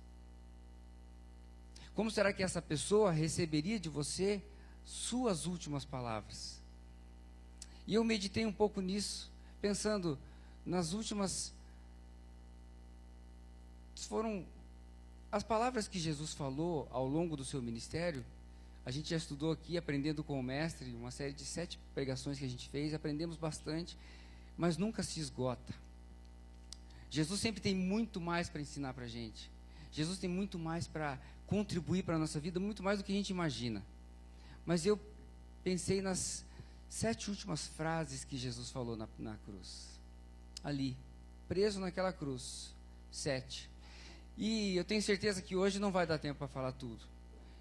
Como será que essa pessoa receberia de você suas últimas palavras? E eu meditei um pouco nisso, pensando nas últimas... Foram as palavras que Jesus falou ao longo do seu ministério. A gente já estudou aqui, aprendendo com o mestre, uma série de 7 pregações que a gente fez, aprendemos bastante, mas nunca se esgota. Jesus sempre tem muito mais para ensinar para a gente. Jesus tem muito mais para contribuir para a nossa vida, muito mais do que a gente imagina. Mas eu pensei nas 7 últimas frases que Jesus falou na cruz. Ali, preso naquela cruz. 7. E eu tenho certeza que hoje não vai dar tempo para falar tudo.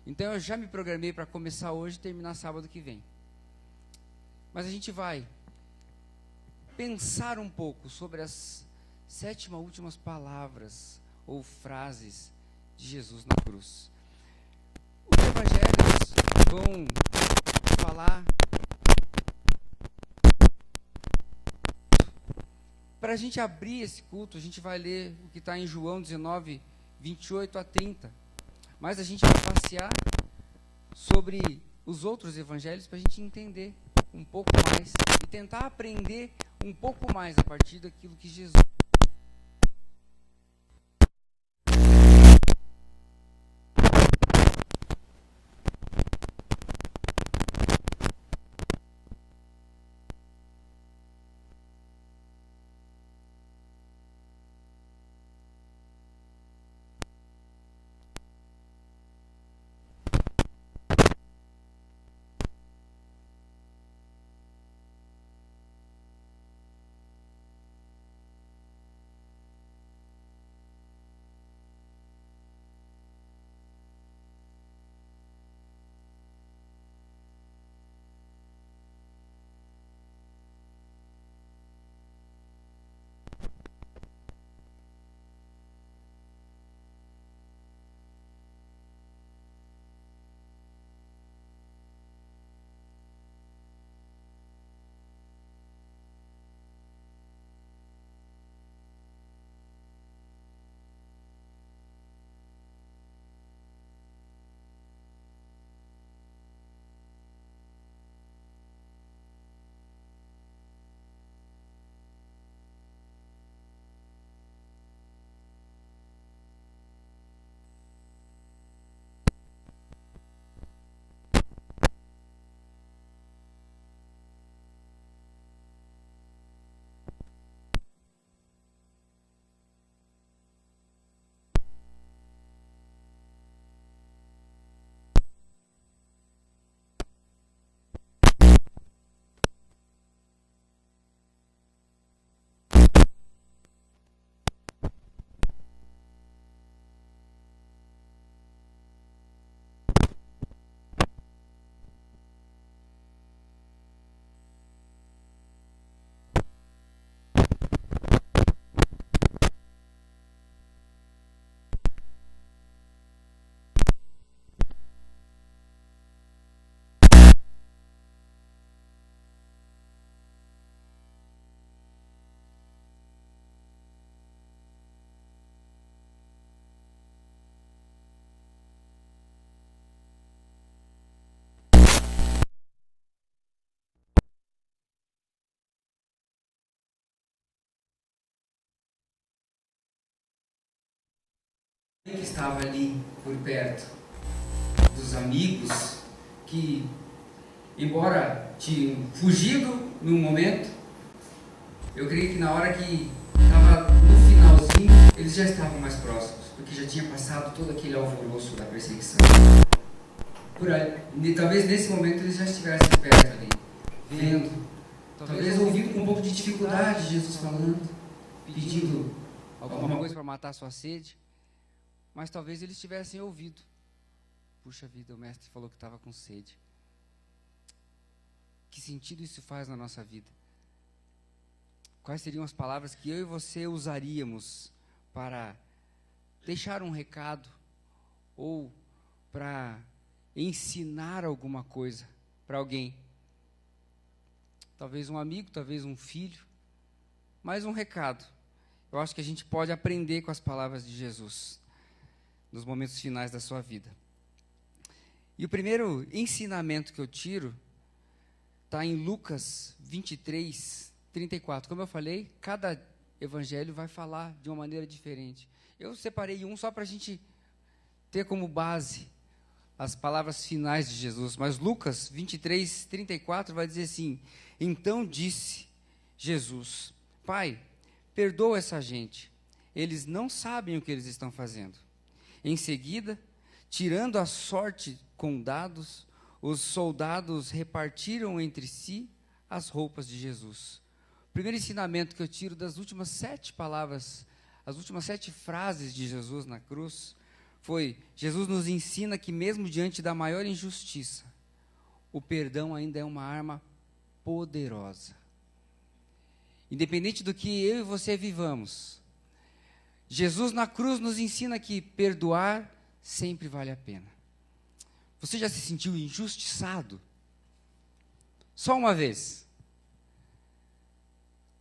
Então eu já me programei para começar hoje e terminar sábado que vem. Mas a gente vai pensar um pouco sobre as 7 últimas palavras ou frases de Jesus na cruz. Os evangelhos vão falar. Para a gente abrir esse culto, a gente vai ler o que está em João 19, 28 a 30. Mas a gente vai passear sobre os outros evangelhos para a gente entender um pouco mais e tentar aprender um pouco mais a partir daquilo que Jesus... que estava ali por perto, dos amigos que, embora tinham fugido num momento, eu creio que na hora que estava no finalzinho, eles já estavam mais próximos, porque já tinha passado todo aquele alvoroço da perseguição. Talvez nesse momento eles já estivessem perto ali, vendo, talvez ouvindo com um pouco de dificuldade Jesus falando, pedindo alguma coisa para matar a sua sede, mas talvez eles tivessem ouvido. Puxa vida, o mestre falou que estava com sede. Que sentido isso faz na nossa vida? Quais seriam as palavras que eu e você usaríamos para deixar um recado ou para ensinar alguma coisa para alguém? Talvez um amigo, talvez um filho, mas um recado. Eu acho que a gente pode aprender com as palavras de Jesus nos momentos finais da sua vida. E o primeiro ensinamento que eu tiro está em Lucas 23, 34. Como eu falei, cada evangelho vai falar de uma maneira diferente. Eu separei um só para a gente ter como base as palavras finais de Jesus. Mas Lucas 23, 34 vai dizer assim: então disse Jesus, Pai, perdoa essa gente, eles não sabem o que eles estão fazendo. Em seguida, tirando a sorte com dados, os soldados repartiram entre si as roupas de Jesus. O primeiro ensinamento que eu tiro das últimas 7 palavras, as últimas 7 frases de Jesus na cruz, foi: Jesus nos ensina que mesmo diante da maior injustiça, o perdão ainda é uma arma poderosa. Independente do que eu e você vivamos, Jesus na cruz nos ensina que perdoar sempre vale a pena. Você já se sentiu injustiçado? Só uma vez.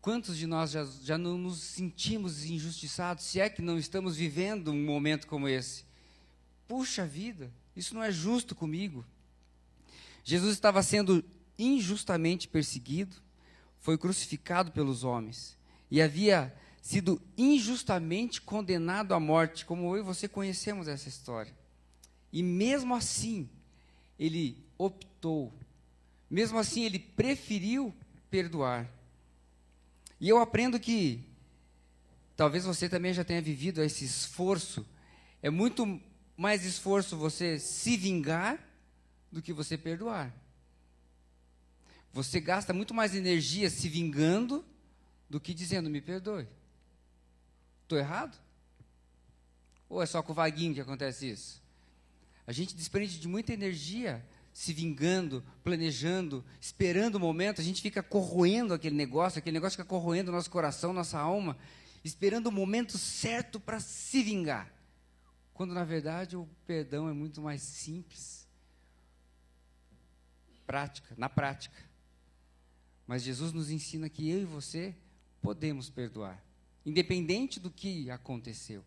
Quantos de nós já não nos sentimos injustiçados, se é que não estamos vivendo um momento como esse? Puxa vida, isso não é justo comigo. Jesus estava sendo injustamente perseguido, foi crucificado pelos homens e havia sido injustamente condenado à morte, como eu e você conhecemos essa história. E mesmo assim, ele optou, mesmo assim ele preferiu perdoar. E eu aprendo que, talvez você também já tenha vivido esse esforço, é muito mais esforço você se vingar do que você perdoar. Você gasta muito mais energia se vingando do que dizendo, me perdoe. Estou errado? Ou é só com o Vaguinho que acontece isso? A gente desprende de muita energia se vingando, planejando, esperando o momento. A gente fica corroendo aquele negócio fica corroendo o nosso coração, nossa alma, esperando o momento certo para se vingar. Quando, na verdade, o perdão é muito mais simples. Na prática. Mas Jesus nos ensina que eu e você podemos perdoar, independente do que aconteceu.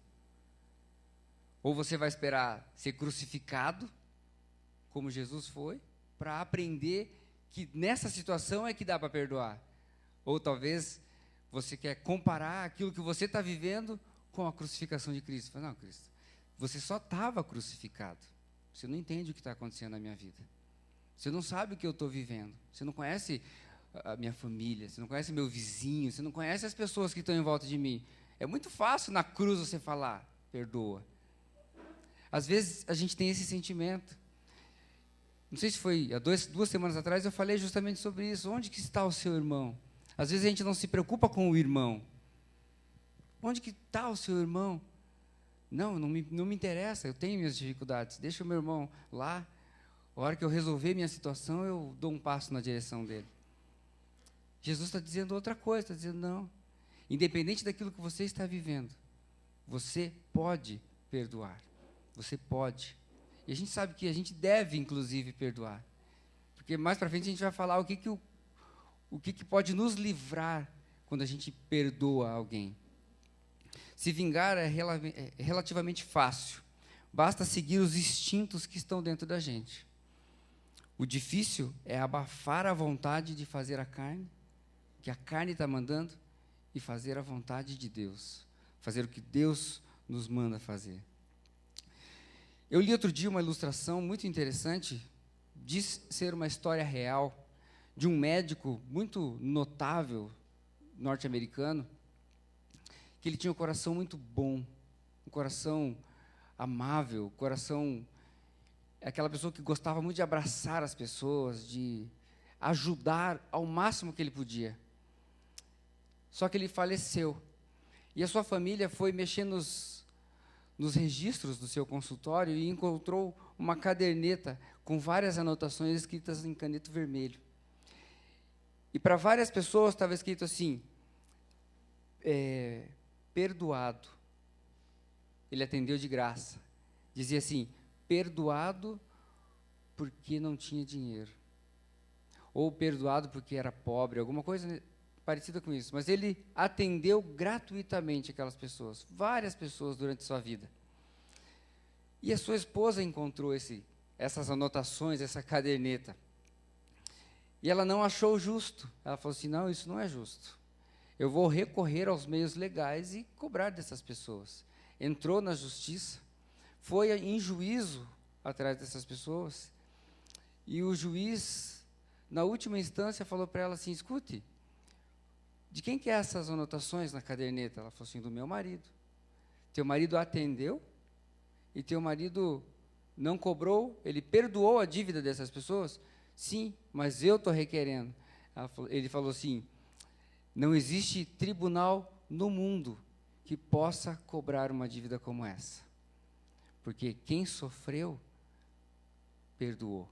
Ou você vai esperar ser crucificado, como Jesus foi, para aprender que nessa situação é que dá para perdoar. Ou talvez você quer comparar aquilo que você está vivendo com a crucificação de Cristo. Fala, não, Cristo, você só estava crucificado. Você não entende o que está acontecendo na minha vida. Você não sabe o que eu estou vivendo. Você não conhece a minha família, você não conhece meu vizinho, você não conhece as pessoas que estão em volta de mim. É muito fácil na cruz você falar, perdoa. Às vezes a gente tem esse sentimento. Não sei se foi há 2 semanas atrás, eu falei justamente sobre isso. Onde que está o seu irmão? Às vezes a gente não se preocupa com o irmão. Onde que está o seu irmão? Não me interessa, eu tenho minhas dificuldades. Deixa o meu irmão lá. A hora que eu resolver minha situação, eu dou um passo na direção dele. Jesus está dizendo outra coisa, está dizendo não. Independente daquilo que você está vivendo, você pode perdoar. Você pode. E a gente sabe que a gente deve, inclusive, perdoar. Porque mais para frente a gente vai falar o que pode nos livrar quando a gente perdoa alguém. Se vingar é relativamente fácil. Basta seguir os instintos que estão dentro da gente. O difícil é abafar a vontade de fazer a carne, que a carne está mandando, e fazer a vontade de Deus. Fazer o que Deus nos manda fazer. Eu li outro dia uma ilustração muito interessante, diz ser uma história real, de um médico muito notável, norte-americano, que ele tinha um coração muito bom, um coração amável, coração, aquela pessoa que gostava muito de abraçar as pessoas, de ajudar ao máximo que ele podia. Só que ele faleceu, e a sua família foi mexer nos registros do seu consultório e encontrou uma caderneta com várias anotações escritas em caneto vermelho. E para várias pessoas estava escrito assim, perdoado. Ele atendeu de graça. Dizia assim, perdoado porque não tinha dinheiro. Ou perdoado porque era pobre, alguma coisa parecida com isso. Mas ele atendeu gratuitamente aquelas pessoas, várias pessoas durante sua vida. E a sua esposa encontrou essas anotações, essa caderneta. E ela não achou justo. Ela falou assim, não, isso não é justo. Eu vou recorrer aos meios legais e cobrar dessas pessoas. Entrou na justiça, foi em juízo atrás dessas pessoas, e o juiz, na última instância, falou para ela assim, escute, de quem que é essas anotações na caderneta? Ela falou assim, do meu marido. Teu marido atendeu, e teu marido não cobrou, ele perdoou a dívida dessas pessoas? Sim, mas eu estou requerendo. Ele falou assim, não existe tribunal no mundo que possa cobrar uma dívida como essa. Porque quem sofreu, perdoou.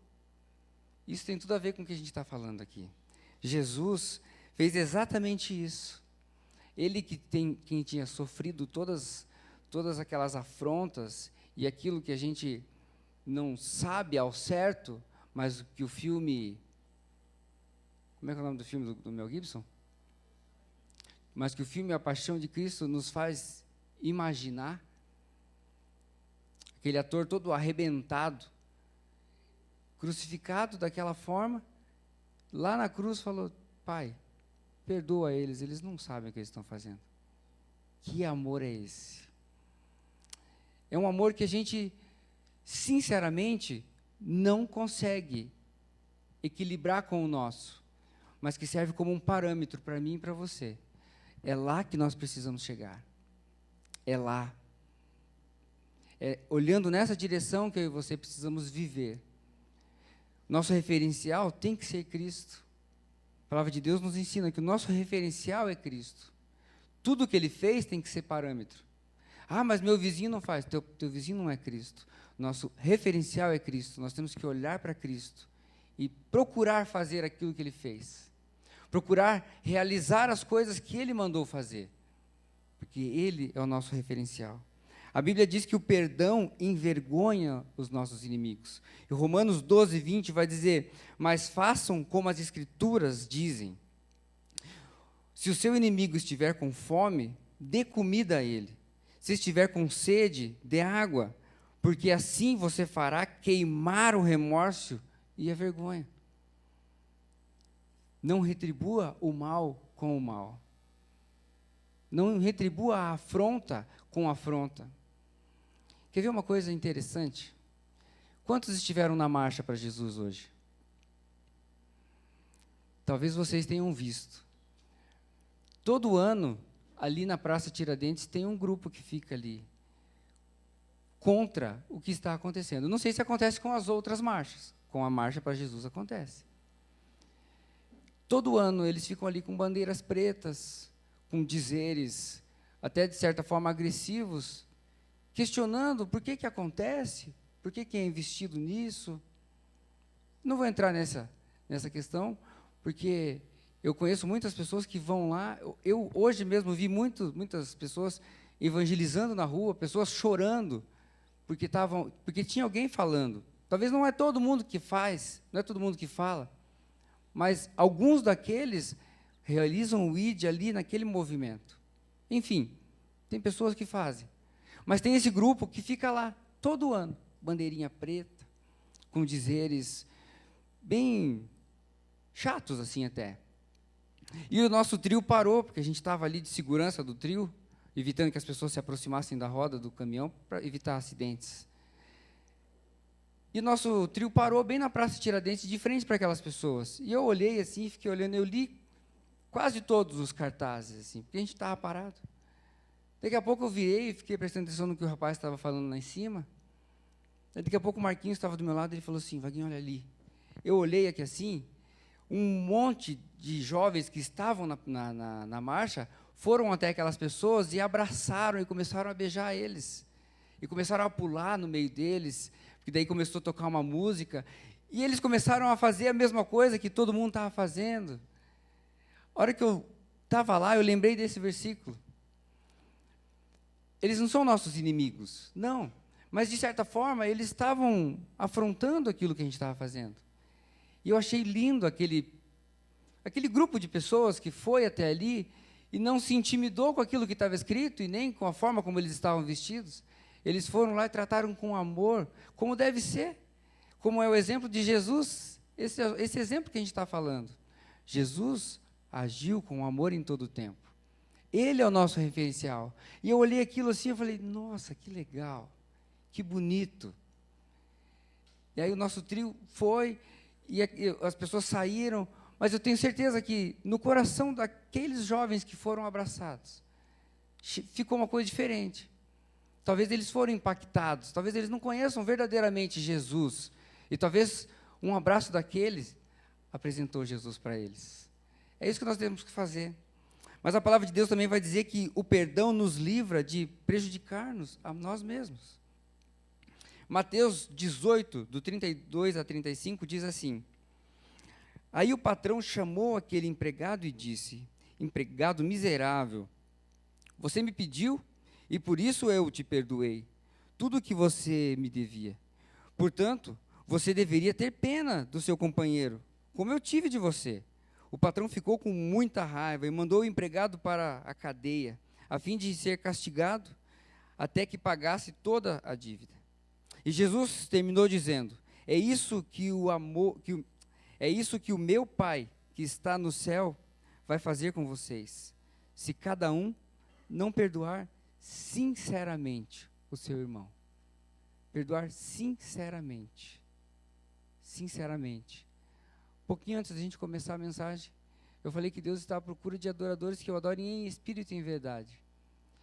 Isso tem tudo a ver com o que a gente está falando aqui. Jesus fez exatamente isso. Ele quem tinha sofrido todas aquelas afrontas e aquilo que a gente não sabe ao certo, mas que o filme... Como é que é o nome do filme do Mel Gibson? Mas que o filme A Paixão de Cristo nos faz imaginar. Aquele ator todo arrebentado, crucificado daquela forma, lá na cruz falou, Pai, perdoa eles, eles não sabem o que eles estão fazendo. Que amor é esse? É um amor que a gente, sinceramente, não consegue equilibrar com o nosso, mas que serve como um parâmetro para mim e para você. É lá que nós precisamos chegar. É lá. É olhando nessa direção que eu e você precisamos viver. Nosso referencial tem que ser Cristo. A palavra de Deus nos ensina que o nosso referencial é Cristo. Tudo que Ele fez tem que ser parâmetro. Ah, mas meu vizinho não faz. Teu vizinho não é Cristo. Nosso referencial é Cristo. Nós temos que olhar para Cristo e procurar fazer aquilo que Ele fez. Procurar realizar as coisas que Ele mandou fazer. Porque Ele é o nosso referencial. A Bíblia diz que o perdão envergonha os nossos inimigos. E Romanos 12, 20 vai dizer, mas façam como as Escrituras dizem. Se o seu inimigo estiver com fome, dê comida a ele. Se estiver com sede, dê água. Porque assim você fará queimar o remorso e a vergonha. Não retribua o mal com o mal. Não retribua a afronta com a afronta. Quer ver uma coisa interessante? Quantos estiveram na marcha para Jesus hoje? Talvez vocês tenham visto. Todo ano, ali na Praça Tiradentes, tem um grupo que fica ali, contra o que está acontecendo. Não sei se acontece com as outras marchas. Com a marcha para Jesus acontece. Todo ano eles ficam ali com bandeiras pretas, com dizeres, até de certa forma agressivos, questionando por que acontece, por que é investido nisso. Não vou entrar nessa questão, porque eu conheço muitas pessoas que vão lá. Eu hoje mesmo vi muitas pessoas evangelizando na rua, pessoas chorando, porque tinha alguém falando. Talvez não é todo mundo que faz, não é todo mundo que fala, mas alguns daqueles realizam o ID ali naquele movimento. Enfim, tem pessoas que fazem. Mas tem esse grupo que fica lá todo ano, bandeirinha preta, com dizeres bem chatos assim até. E o nosso trio parou, porque a gente estava ali de segurança do trio, evitando que as pessoas se aproximassem da roda do caminhão para evitar acidentes. E nosso trio parou bem na Praça Tiradentes, de frente para aquelas pessoas. E eu olhei assim, fiquei olhando, eu li quase todos os cartazes, assim, porque a gente estava parado. Daqui a pouco eu virei e fiquei prestando atenção no que o rapaz estava falando lá em cima. Daqui a pouco o Marquinhos estava do meu lado e ele falou assim, Vaguinho, olha ali. Eu olhei aqui assim, um monte de jovens que estavam na marcha foram até aquelas pessoas e abraçaram e começaram a beijar eles. E começaram a pular no meio deles, porque daí começou a tocar uma música. E eles começaram a fazer a mesma coisa que todo mundo estava fazendo. A hora que eu estava lá, eu lembrei desse versículo. Eles não são nossos inimigos, não. Mas, de certa forma, eles estavam afrontando aquilo que a gente estava fazendo. E eu achei lindo aquele grupo de pessoas que foi até ali e não se intimidou com aquilo que estava escrito e nem com a forma como eles estavam vestidos. Eles foram lá e trataram com amor, como deve ser. Como é o exemplo de Jesus, esse exemplo que a gente está falando. Jesus agiu com amor em todo o tempo. Ele é o nosso referencial. E eu olhei aquilo assim e falei, nossa, que legal, que bonito. E aí o nosso trio foi, e as pessoas saíram, mas eu tenho certeza que no coração daqueles jovens que foram abraçados, ficou uma coisa diferente. Talvez eles foram impactados, talvez eles não conheçam verdadeiramente Jesus, e talvez um abraço daqueles apresentou Jesus para eles. É isso que nós temos que fazer. Mas a palavra de Deus também vai dizer que o perdão nos livra de prejudicar-nos a nós mesmos. Mateus 18, do 32 a 35, diz assim: Aí o patrão chamou aquele empregado e disse, empregado miserável, você me pediu e por isso eu te perdoei tudo o que você me devia. Portanto, você deveria ter pena do seu companheiro, como eu tive de você. O patrão ficou com muita raiva e mandou o empregado para a cadeia, a fim de ser castigado até que pagasse toda a dívida. E Jesus terminou dizendo: é isso que o meu Pai, que está no céu, vai fazer com vocês, se cada um não perdoar sinceramente o seu irmão. Perdoar sinceramente. Sinceramente. Um pouquinho antes da gente começar a mensagem, eu falei que Deus está à procura de adoradores que o adorem em espírito e em verdade.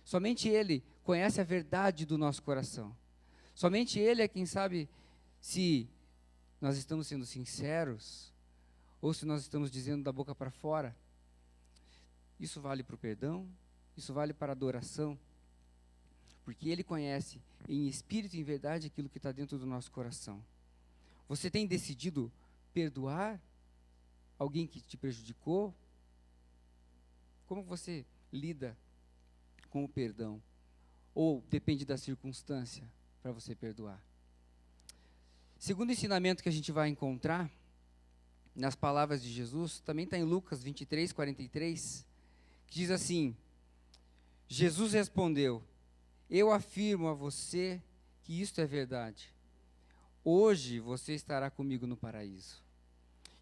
Somente Ele conhece a verdade do nosso coração. Somente Ele é quem sabe se nós estamos sendo sinceros ou se nós estamos dizendo da boca para fora. Isso vale para o perdão, isso vale para a adoração, porque Ele conhece em espírito e em verdade aquilo que está dentro do nosso coração. Você tem decidido perdoar alguém que te prejudicou? Como você lida com o perdão? Ou depende da circunstância para você perdoar? Segundo ensinamento que a gente vai encontrar nas palavras de Jesus, também está em Lucas 23, 43, que diz assim: Jesus respondeu: eu afirmo a você que isto é verdade. Hoje você estará comigo no paraíso.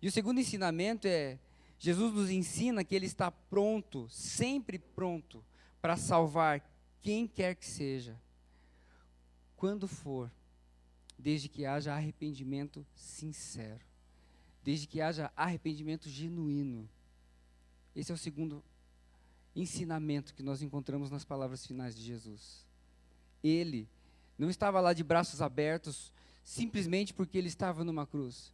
E o segundo ensinamento é, Jesus nos ensina que Ele está pronto, sempre pronto, para salvar quem quer que seja, quando for, desde que haja arrependimento sincero, desde que haja arrependimento genuíno. Esse é o segundo ensinamento que nós encontramos nas palavras finais de Jesus. Ele não estava lá de braços abertos, simplesmente porque Ele estava numa cruz.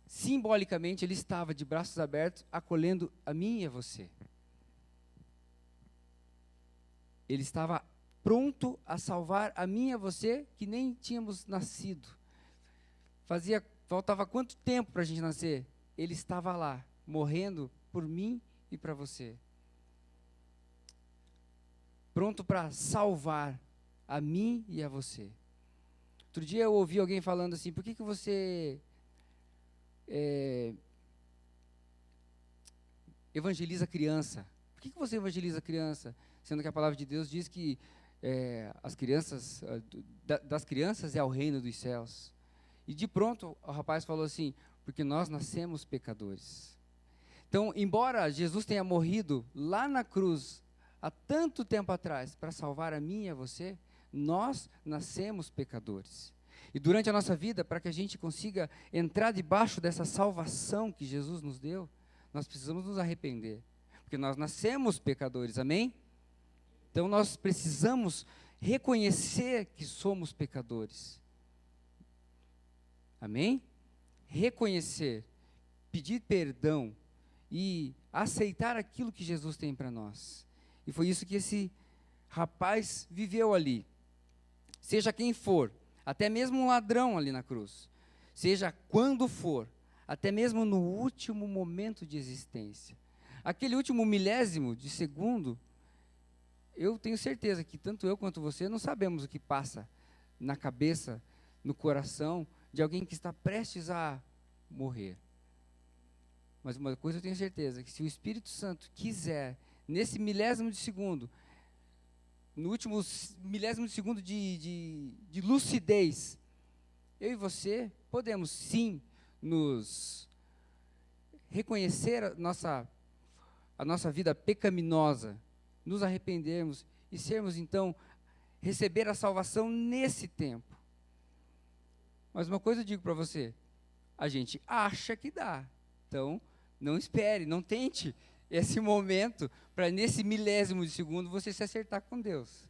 Simbolicamente, Ele estava de braços abertos, acolhendo a mim e a você. Ele estava pronto a salvar a mim e a você, que nem tínhamos nascido. Faltava quanto tempo para a gente nascer? Ele estava lá, morrendo por mim e para você. Pronto para salvar a mim e a você. Outro dia eu ouvi alguém falando assim: por que você evangeliza criança? Por que você evangeliza criança? Sendo que a palavra de Deus diz que as crianças, das crianças é o reino dos céus. E de pronto o rapaz falou assim: porque nós nascemos pecadores. Então, embora Jesus tenha morrido lá na cruz há tanto tempo atrás para salvar a mim e a você, nós nascemos pecadores. E durante a nossa vida, para que a gente consiga entrar debaixo dessa salvação que Jesus nos deu, nós precisamos nos arrepender. Porque nós nascemos pecadores, amém? Então nós precisamos reconhecer que somos pecadores. Amém? Reconhecer, pedir perdão e aceitar aquilo que Jesus tem para nós. E foi isso que esse rapaz viveu ali. Seja quem for, até mesmo um ladrão ali na cruz, seja quando for, até mesmo no último momento de existência, aquele último milésimo de segundo, eu tenho certeza que tanto eu quanto você não sabemos o que passa na cabeça, no coração de alguém que está prestes a morrer. Mas uma coisa eu tenho certeza, que se o Espírito Santo quiser, nesse milésimo de segundo, no último milésimo de segundo de lucidez, eu e você podemos sim nos reconhecer a nossa vida pecaminosa, nos arrependermos e sermos então, receber a salvação nesse tempo. Mas uma coisa eu digo para você, a gente acha que dá, então não espere, não tente esse momento para nesse milésimo de segundo você se acertar com Deus,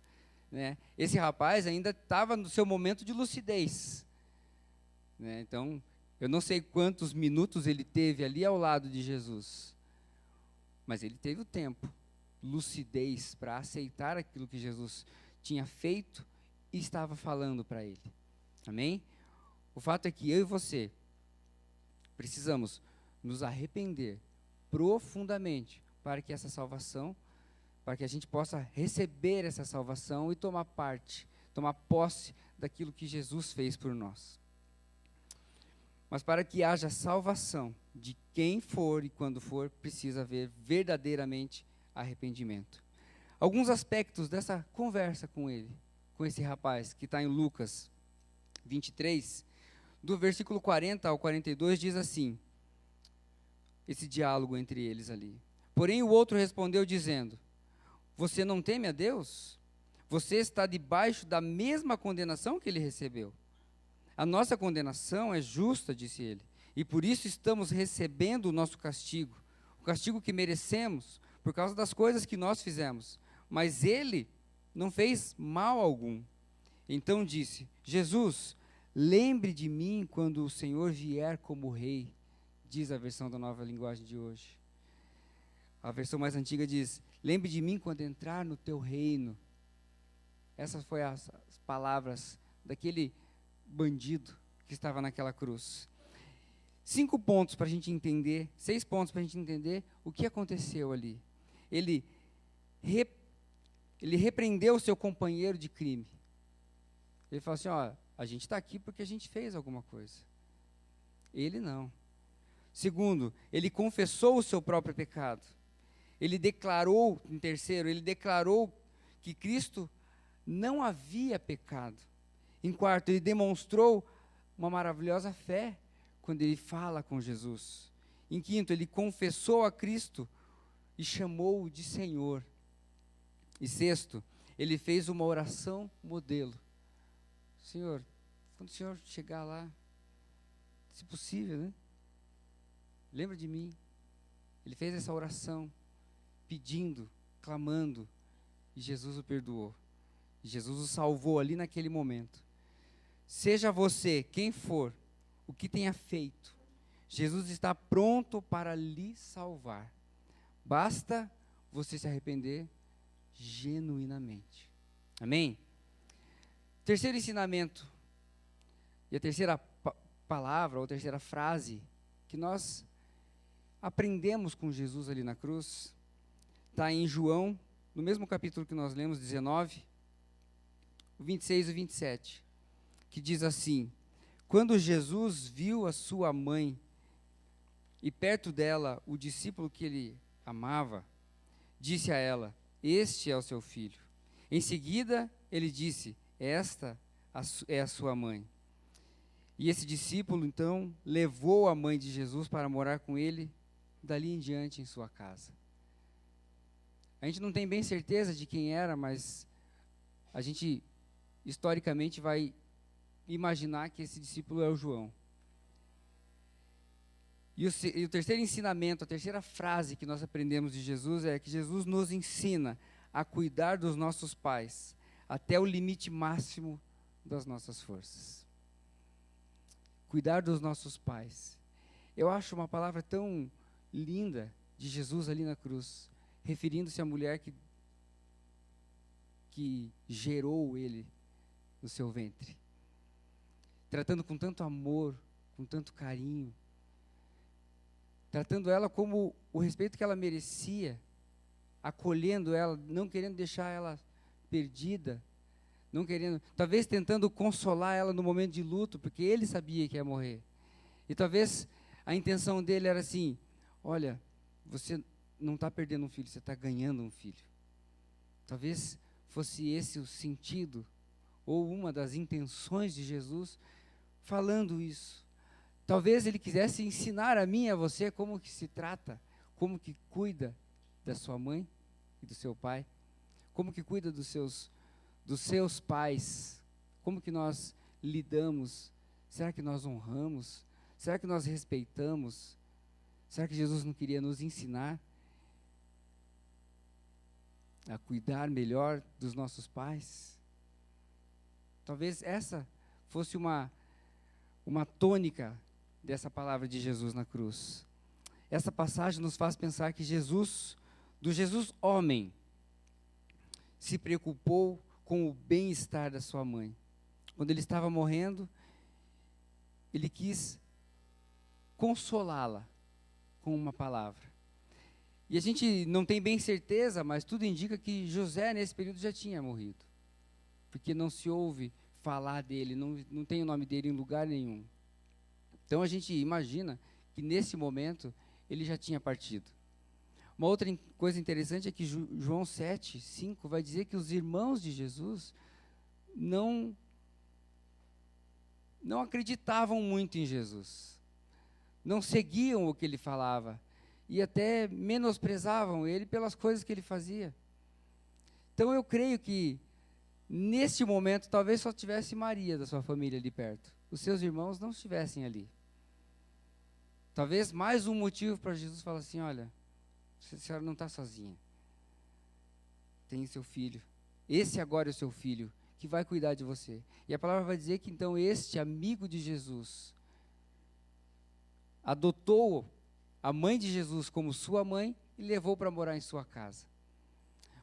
né? Esse rapaz ainda estava no seu momento de lucidez, né? Então, eu não sei quantos minutos ele teve ali ao lado de Jesus, mas ele teve o tempo, lucidez para aceitar aquilo que Jesus tinha feito e estava falando para ele. Amém? O fato é que eu e você precisamos nos arrepender profundamente para que essa salvação, para que a gente possa receber essa salvação e tomar posse daquilo que Jesus fez por nós. Mas para que haja salvação de quem for e quando for, precisa haver verdadeiramente arrependimento. Alguns aspectos dessa conversa com ele, com esse rapaz, que está em Lucas 23, do versículo 40 ao 42, diz assim, esse diálogo entre eles ali. Porém o outro respondeu dizendo, você não teme a Deus? Você está debaixo da mesma condenação que ele recebeu. A nossa condenação é justa, disse ele, e por isso estamos recebendo o nosso castigo, o castigo que merecemos, por causa das coisas que nós fizemos. Mas ele não fez mal algum. Então disse, Jesus, lembre de mim quando o Senhor vier como rei, diz a versão da Nova Linguagem de hoje. A versão mais antiga diz, lembre de mim quando entrar no teu reino. Essas foram as palavras daquele bandido que estava naquela cruz. 5 pontos para a gente entender, 6 pontos para a gente entender o que aconteceu ali. Ele repreendeu o seu companheiro de crime. Ele falou assim, ó, a gente está aqui porque a gente fez alguma coisa. Ele não. Segundo, ele confessou o seu próprio pecado. Ele declarou, em terceiro, ele declarou que Cristo não havia pecado. Em quarto, ele demonstrou uma maravilhosa fé quando ele fala com Jesus. Em quinto, ele confessou a Cristo e chamou-o de Senhor. E sexto, ele fez uma oração modelo. Senhor, quando o Senhor chegar lá, se possível, né? Lembra de mim. Ele fez essa oração, pedindo, clamando, e Jesus o perdoou. E Jesus o salvou ali naquele momento. Seja você, quem for, o que tenha feito, Jesus está pronto para lhe salvar. Basta você se arrepender genuinamente. Amém? Terceiro ensinamento, e a terceira palavra, ou terceira frase, que nós aprendemos com Jesus ali na cruz, está em João, no mesmo capítulo que nós lemos, 19, o 26 e 27, que diz assim, quando Jesus viu a sua mãe, e perto dela o discípulo que ele amava, disse a ela, este é o seu filho. Em seguida, ele disse, esta é a sua mãe. E esse discípulo, então, levou a mãe de Jesus para morar com ele, dali em diante, em sua casa. A gente não tem bem certeza de quem era, mas a gente, historicamente, vai imaginar que esse discípulo é o João. E o terceiro ensinamento, a terceira frase que nós aprendemos de Jesus é que Jesus nos ensina a cuidar dos nossos pais até o limite máximo das nossas forças. Cuidar dos nossos pais. Eu acho uma palavra tão linda de Jesus ali na cruz, referindo-se à mulher que gerou ele no seu ventre. Tratando com tanto amor, com tanto carinho, tratando ela como o respeito que ela merecia, acolhendo ela, não querendo deixar ela perdida, não querendo, talvez tentando consolar ela no momento de luto, porque ele sabia que ia morrer. E talvez a intenção dele era assim: olha, você não está perdendo um filho, você está ganhando um filho. Talvez fosse esse o sentido, ou uma das intenções de Jesus, falando isso. Talvez ele quisesse ensinar a mim e a você como que se trata, como que cuida da sua mãe e do seu pai, como que cuida dos seus pais, como que nós lidamos, será que nós honramos, será que nós respeitamos, será que Jesus não queria nos ensinar a cuidar melhor dos nossos pais? Talvez essa fosse uma tônica dessa palavra de Jesus na cruz. Essa passagem nos faz pensar que Jesus, do Jesus homem, se preocupou com o bem-estar da sua mãe. Quando ele estava morrendo, ele quis consolá-la com uma palavra. E a gente não tem bem certeza, mas tudo indica que José nesse período já tinha morrido, porque não se ouve falar dele, não tem o nome dele em lugar nenhum. Então a gente imagina que nesse momento ele já tinha partido. Uma outra coisa interessante é que João 7:5 vai dizer que os irmãos de Jesus não acreditavam muito em Jesus, não seguiam o que ele falava e até menosprezavam ele pelas coisas que ele fazia. Então eu creio que neste momento talvez só tivesse Maria da sua família ali perto, os seus irmãos não estivessem ali. Talvez mais um motivo para Jesus falar assim: olha, a senhora não está sozinha, tem seu filho, esse agora é o seu filho, que vai cuidar de você. E a palavra vai dizer que então este amigo de Jesus adotou a mãe de Jesus como sua mãe e levou para morar em sua casa.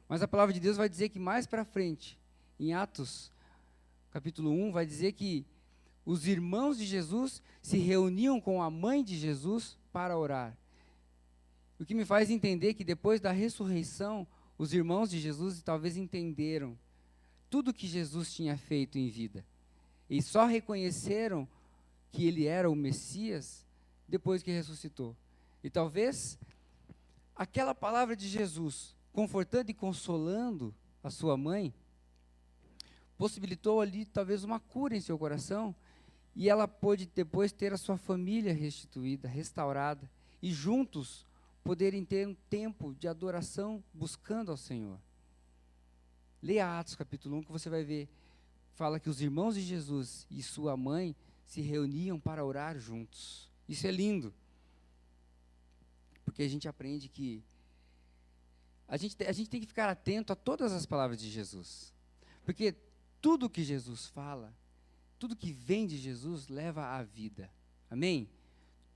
Mas a palavra de Deus vai dizer que mais para frente, em Atos, capítulo 1, vai dizer que os irmãos de Jesus se reuniam com a mãe de Jesus para orar. O que me faz entender que depois da ressurreição, os irmãos de Jesus talvez entenderam tudo que Jesus tinha feito em vida. E só reconheceram que ele era o Messias depois que ressuscitou. E talvez aquela palavra de Jesus, confortando e consolando a sua mãe, possibilitou ali talvez uma cura em seu coração, e ela pôde depois ter a sua família restituída, restaurada, e juntos poderem ter um tempo de adoração buscando ao Senhor. Leia Atos capítulo 1 que você vai ver, fala que os irmãos de Jesus e sua mãe se reuniam para orar juntos. Isso é lindo, porque a gente aprende que a gente tem que ficar atento a todas as palavras de Jesus, porque tudo que Jesus fala, tudo que vem de Jesus leva à vida, amém?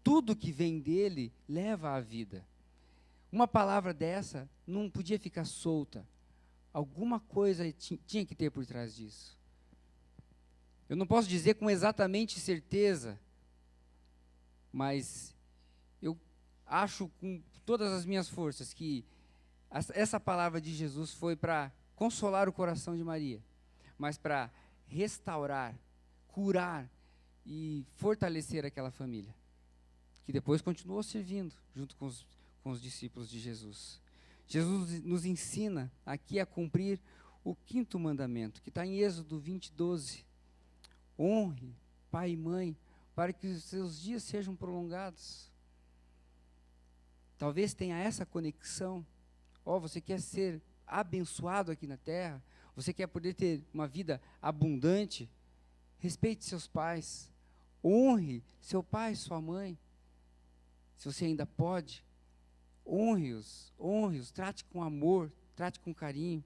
Tudo que vem dele leva à vida. Uma palavra dessa não podia ficar solta, alguma coisa tinha que ter por trás disso. Eu não posso dizer com exatamente certeza, mas eu acho com todas as minhas forças que essa palavra de Jesus foi para consolar o coração de Maria, mas para restaurar, curar e fortalecer aquela família, que depois continuou servindo junto com os discípulos de Jesus. Jesus nos ensina aqui a cumprir o 5º mandamento, que está em Êxodo 20:12. Honre pai e mãe, para que os seus dias sejam prolongados. Talvez tenha essa conexão. Você quer ser abençoado aqui na terra? Você quer poder ter uma vida abundante? respeite seus pais, honre seu pai e sua mãe, se você ainda pode, honre-os, trate com amor, trate com carinho.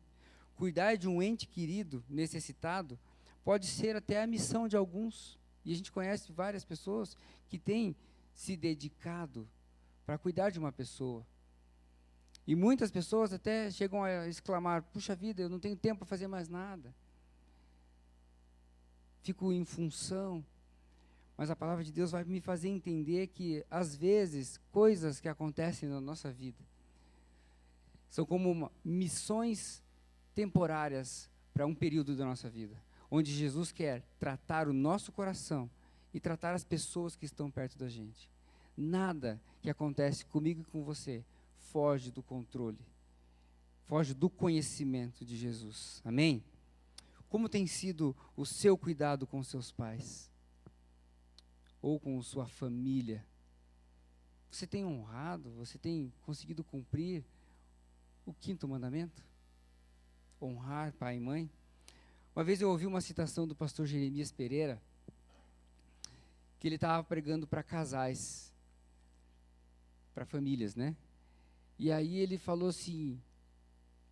Cuidar de um ente querido, necessitado, pode ser até a missão de alguns, e a gente conhece várias pessoas que têm se dedicado para cuidar de uma pessoa. E muitas pessoas até chegam a exclamar: puxa vida, eu não tenho tempo para fazer mais nada. Fico em função. Mas a palavra de Deus vai me fazer entender que, às vezes, coisas que acontecem na nossa vida são como missões temporárias para um período da nossa vida, onde Jesus quer tratar o nosso coração e tratar as pessoas que estão perto da gente. Nada que acontece comigo e com você foge do controle, foge do conhecimento de Jesus. Amém? Como tem sido o seu cuidado com seus pais? Ou com sua família? Você tem honrado, você tem conseguido cumprir o 5º mandamento? Honrar pai e mãe? Uma vez eu ouvi uma citação do pastor Jeremias Pereira, que ele estava pregando para casais, para famílias, né? E aí ele falou assim,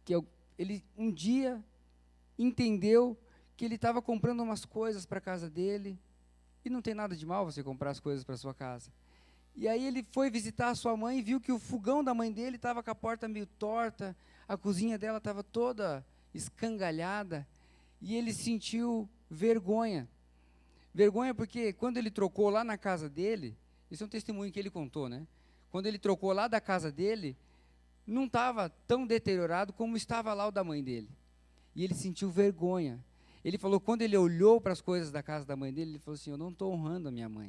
que ele um dia entendeu que ele estava comprando umas coisas para a casa dele, e não tem nada de mal você comprar as coisas para a sua casa. E aí ele foi visitar a sua mãe e viu que o fogão da mãe dele estava com a porta meio torta, a cozinha dela estava toda escangalhada, e ele sentiu vergonha. Vergonha porque quando ele trocou lá na casa dele, isso é um testemunho que ele contou, né? Quando ele trocou lá da casa dele, não estava tão deteriorado como estava lá o da mãe dele. E ele sentiu vergonha. Ele falou, quando ele olhou para as coisas da casa da mãe dele, ele falou assim: eu não estou honrando a minha mãe.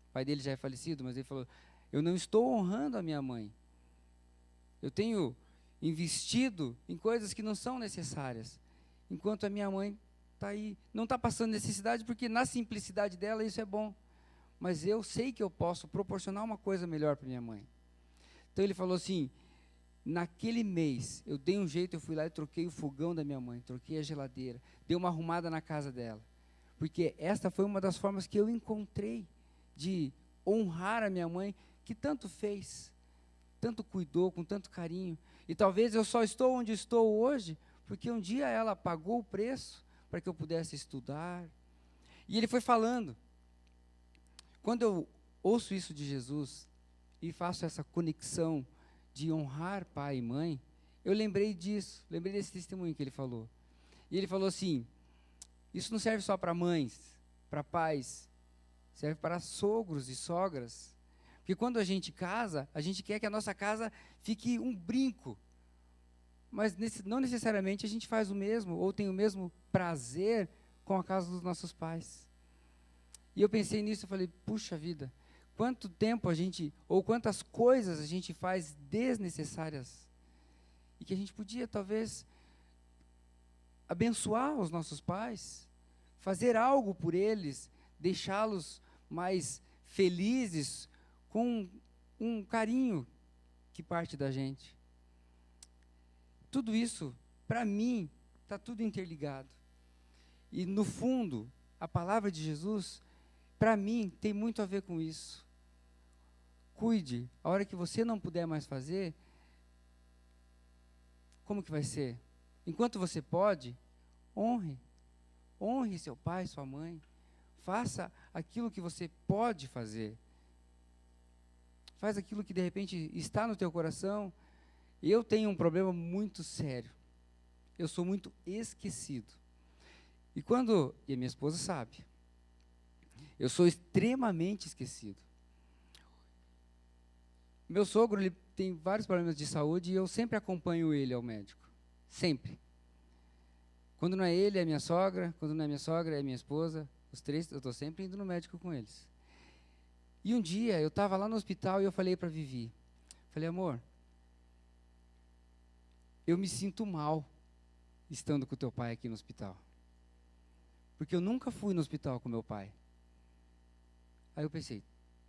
O pai dele já é falecido, mas ele falou: eu não estou honrando a minha mãe. Eu tenho investido em coisas que não são necessárias, enquanto a minha mãe está aí, não está passando necessidade, porque na simplicidade dela isso é bom. Mas eu sei que eu posso proporcionar uma coisa melhor para minha mãe. Então ele falou assim: naquele mês, eu dei um jeito, eu fui lá e troquei o fogão da minha mãe, troquei a geladeira, dei uma arrumada na casa dela. Porque esta foi uma das formas que eu encontrei de honrar a minha mãe, que tanto fez, tanto cuidou, com tanto carinho. E talvez eu só estou onde estou hoje, porque um dia ela pagou o preço para que eu pudesse estudar. E ele foi falando. Quando eu ouço isso de Jesus e faço essa conexão de honrar pai e mãe, eu lembrei disso, lembrei desse testemunho que ele falou. E ele falou assim: isso não serve só para mães, para pais, serve para sogros e sogras. Porque quando a gente casa, a gente quer que a nossa casa fique um brinco, mas não necessariamente a gente faz o mesmo, ou tem o mesmo prazer com a casa dos nossos pais. E eu pensei nisso, eu falei: puxa vida, quanto tempo a gente, ou quantas coisas a gente faz desnecessárias, e que a gente podia talvez abençoar os nossos pais, fazer algo por eles, deixá-los mais felizes, com um carinho que parte da gente. Tudo isso, para mim, está tudo interligado. E no fundo, a palavra de Jesus, para mim, tem muito a ver com isso. Cuide, a hora que você não puder mais fazer, como que vai ser? Enquanto você pode, honre. Honre seu pai, sua mãe. Faça aquilo que você pode fazer. Faz aquilo que de repente está no teu coração. Eu tenho um problema muito sério. Eu sou muito esquecido. E a minha esposa sabe, eu sou extremamente esquecido. Meu sogro, ele tem vários problemas de saúde e eu sempre acompanho ele ao médico. Sempre. Quando não é ele, é minha sogra. Quando não é minha sogra, é minha esposa. Os três, eu estou sempre indo no médico com eles. E um dia, eu estava lá no hospital e eu falei para a Vivi. Falei: amor, eu me sinto mal estando com o teu pai aqui no hospital. Porque eu nunca fui no hospital com meu pai. Aí eu pensei: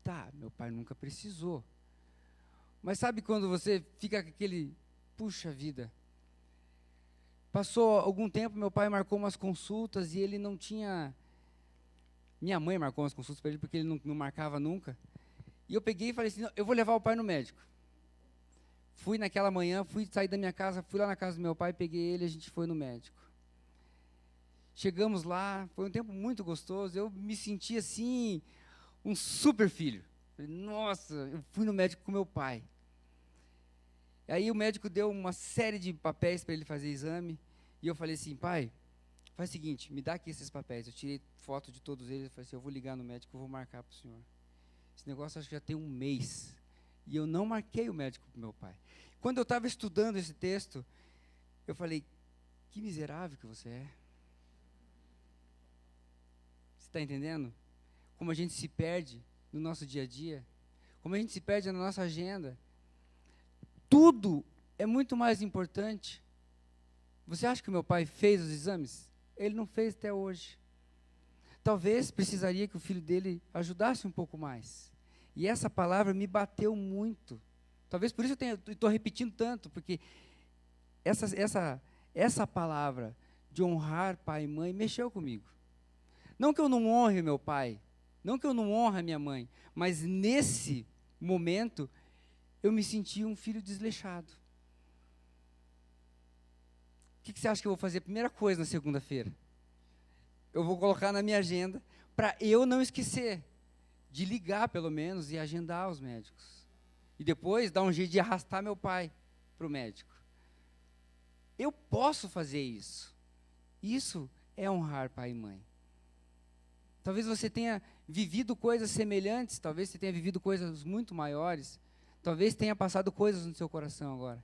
tá, meu pai nunca precisou. Mas sabe quando você fica com aquele, puxa vida. Passou algum tempo, meu pai marcou umas consultas e ele não tinha Minha mãe marcou umas consultas para ele porque ele não marcava nunca. E eu peguei e falei assim, não, eu vou levar o pai no médico. Fui naquela manhã, saí da minha casa, fui lá na casa do meu pai, peguei ele e a gente foi no médico. Chegamos lá, foi um tempo muito gostoso, eu me senti assim, um super filho. Falei, nossa, eu fui no médico com meu pai. Aí o médico deu uma série de papéis para ele fazer exame, e eu falei assim, pai, faz o seguinte, me dá aqui esses papéis. Eu tirei foto de todos eles, eu falei assim, eu vou ligar no médico, eu vou marcar para o senhor. Esse negócio acho que já tem um mês, e eu não marquei o médico para o meu pai. Quando eu estava estudando esse texto, eu falei, que miserável que você é. Você está entendendo? Como a gente se perde no nosso dia a dia, como a gente se perde na nossa agenda. Tudo é muito mais importante. Você acha que o meu pai fez os exames? Ele não fez até hoje. Talvez precisaria que o filho dele ajudasse um pouco mais. E essa palavra me bateu muito. Talvez por isso eu estou repetindo tanto, porque essa palavra de honrar pai e mãe mexeu comigo. Não que eu não honre meu pai, não que eu não honre a minha mãe, mas nesse momento eu me senti um filho desleixado. O que você acha que eu vou fazer? Primeira coisa na segunda-feira. Eu vou colocar na minha agenda para eu não esquecer de ligar, pelo menos, e agendar os médicos. E depois dar um jeito de arrastar meu pai para o médico. Eu posso fazer isso. Isso é honrar pai e mãe. Talvez você tenha vivido coisas semelhantes, talvez você tenha vivido coisas muito maiores, talvez tenha passado coisas no seu coração agora.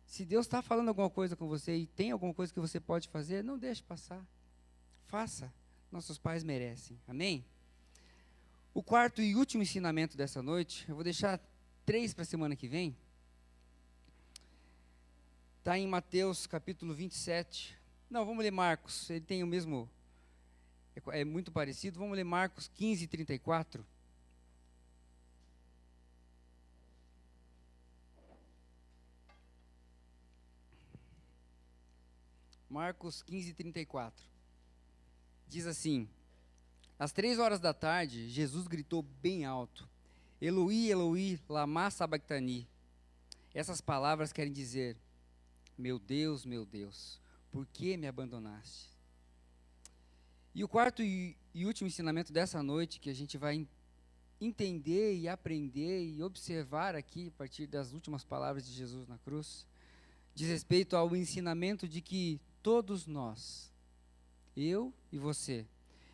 Se Deus está falando alguma coisa com você e tem alguma coisa que você pode fazer, não deixe passar. Faça. Nossos pais merecem. Amém? O quarto e último ensinamento dessa noite, eu vou deixar 3 para a semana que vem. Está em Mateus capítulo 27. Não, vamos ler Marcos. Ele tem o mesmo... É muito parecido. Vamos ler Marcos 15, 34. Marcos 15, 34. Diz assim: às 3 horas da tarde, Jesus gritou bem alto: Eloi, Eloi, lama sabachthani. Essas palavras querem dizer: meu Deus, por que me abandonaste? E o quarto e último ensinamento dessa noite, que a gente vai entender e aprender e observar aqui, a partir das últimas palavras de Jesus na cruz, diz respeito ao ensinamento de que todos nós, eu e você,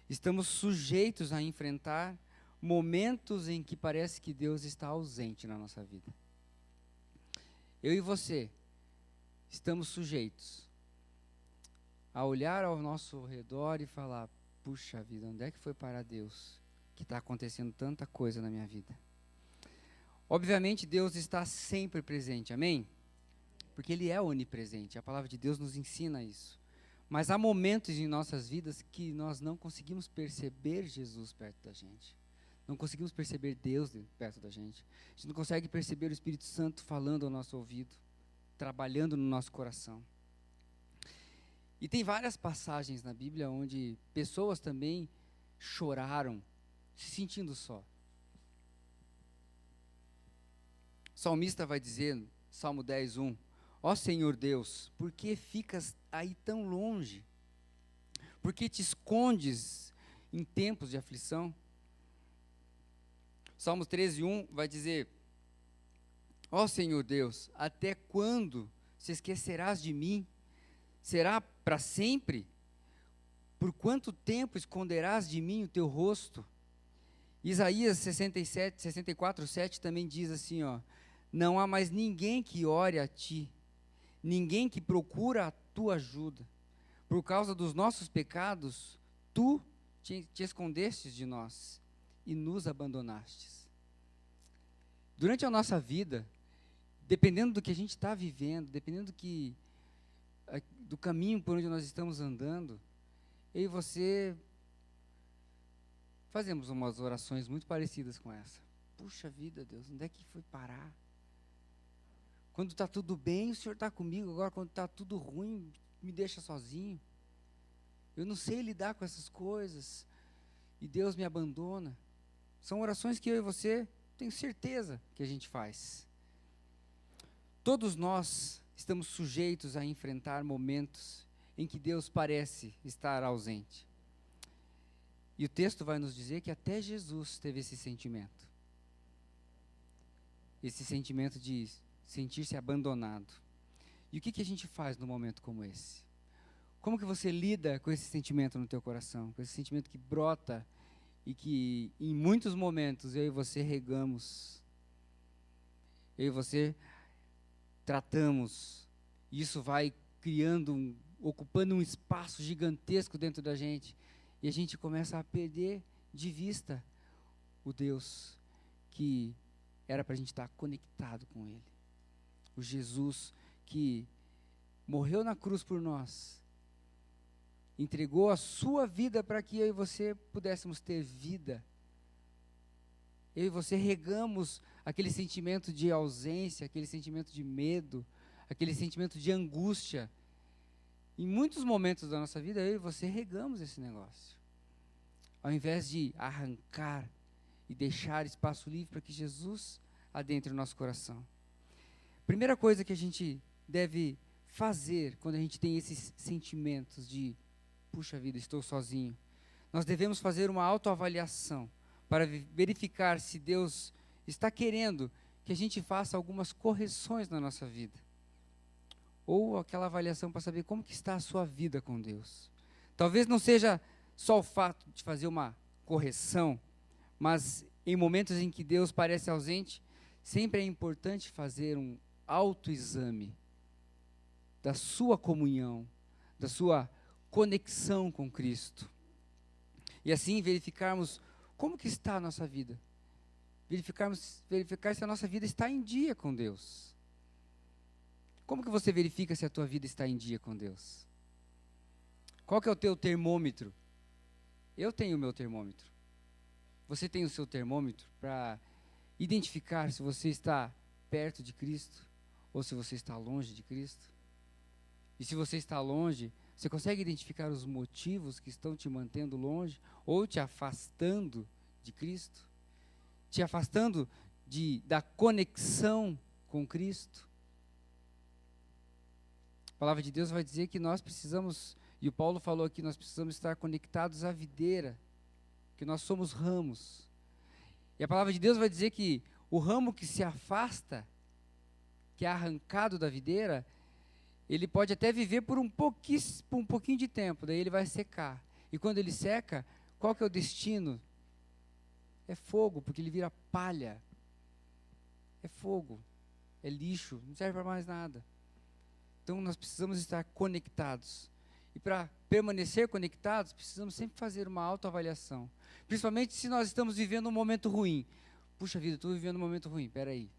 estamos sujeitos a enfrentar momentos em que parece que Deus está ausente na nossa vida. Eu e você estamos sujeitos a olhar ao nosso redor e falar: puxa vida, onde é que foi parar Deus? Que está acontecendo tanta coisa na minha vida. Obviamente Deus está sempre presente, amém? Porque Ele é onipresente, a palavra de Deus nos ensina isso. Mas há momentos em nossas vidas que nós não conseguimos perceber Jesus perto da gente. Não conseguimos perceber Deus perto da gente. A gente não consegue perceber o Espírito Santo falando ao nosso ouvido, trabalhando no nosso coração. E tem várias passagens na Bíblia onde pessoas também choraram, se sentindo só. O salmista vai dizer, Salmo 10:1, ó Senhor Deus, por que ficas aí tão longe? Por que te escondes em tempos de aflição? Salmos 13:1 vai dizer, ó Senhor Deus, até quando se esquecerás de mim? Será para sempre? Por quanto tempo esconderás de mim o teu rosto? Isaías 64:7 também diz assim, ó, não há mais ninguém que ore a ti, ninguém que procura a tua ajuda. Por causa dos nossos pecados, tu te escondestes de nós e nos abandonastes. Durante a nossa vida, dependendo do que a gente está vivendo, dependendo do caminho por onde nós estamos andando, eu e você fazemos umas orações muito parecidas com essa. Puxa vida, Deus, onde é que foi parar? Quando está tudo bem, o Senhor está comigo. Agora, quando está tudo ruim, me deixa sozinho. Eu não sei lidar com essas coisas. e Deus me abandona. São orações que eu e você, tenho certeza que a gente faz. Todos nós estamos sujeitos a enfrentar momentos em que Deus parece estar ausente. E o texto vai nos dizer que até Jesus teve esse sentimento. Esse sentimento de sentir-se abandonado. E o que a gente faz num momento como esse? Como que você lida com esse sentimento no teu coração? Com esse sentimento que brota e que em muitos momentos eu e você regamos. Eu e você tratamos. E isso vai criando, ocupando um espaço gigantesco dentro da gente. E a gente começa a perder de vista o Deus que era para a gente estar conectado com Ele. O Jesus que morreu na cruz por nós, entregou a sua vida para que eu e você pudéssemos ter vida. Eu e você regamos aquele sentimento de ausência, aquele sentimento de medo, aquele sentimento de angústia. Em muitos momentos da nossa vida, eu e você regamos esse negócio. Ao invés de arrancar e deixar espaço livre para que Jesus adentre o nosso coração. Primeira coisa que a gente deve fazer quando a gente tem esses sentimentos de, puxa vida, estou sozinho. Nós devemos fazer uma autoavaliação para verificar se Deus está querendo que a gente faça algumas correções na nossa vida. Ou aquela avaliação para saber como que está a sua vida com Deus. Talvez não seja só o fato de fazer uma correção, mas em momentos em que Deus parece ausente, sempre é importante fazer um autoexame da sua comunhão, da sua conexão com Cristo. E assim verificarmos como que está a nossa vida. Verificar se a nossa vida está em dia com Deus. Como que você verifica se a tua vida está em dia com Deus? Qual que é o teu termômetro? Eu tenho o meu termômetro. Você tem o seu termômetro para identificar se você está perto de Cristo ou se você está longe de Cristo? E se você está longe, você consegue identificar os motivos que estão te mantendo longe ou te afastando de Cristo? Te afastando da conexão com Cristo? A palavra de Deus vai dizer que nós precisamos, e o Paulo falou aqui, nós precisamos estar conectados à videira, que nós somos ramos. E a palavra de Deus vai dizer que o ramo que se afasta, que é arrancado da videira, ele pode até viver por um pouquinho de tempo, daí ele vai secar. E quando ele seca, qual que é o destino? É fogo, porque ele vira palha. É fogo, é lixo, não serve para mais nada. Então nós precisamos estar conectados. E para permanecer conectados, precisamos sempre fazer uma autoavaliação. Principalmente se nós estamos vivendo um momento ruim. Puxa vida, estou vivendo um momento ruim, espera aí.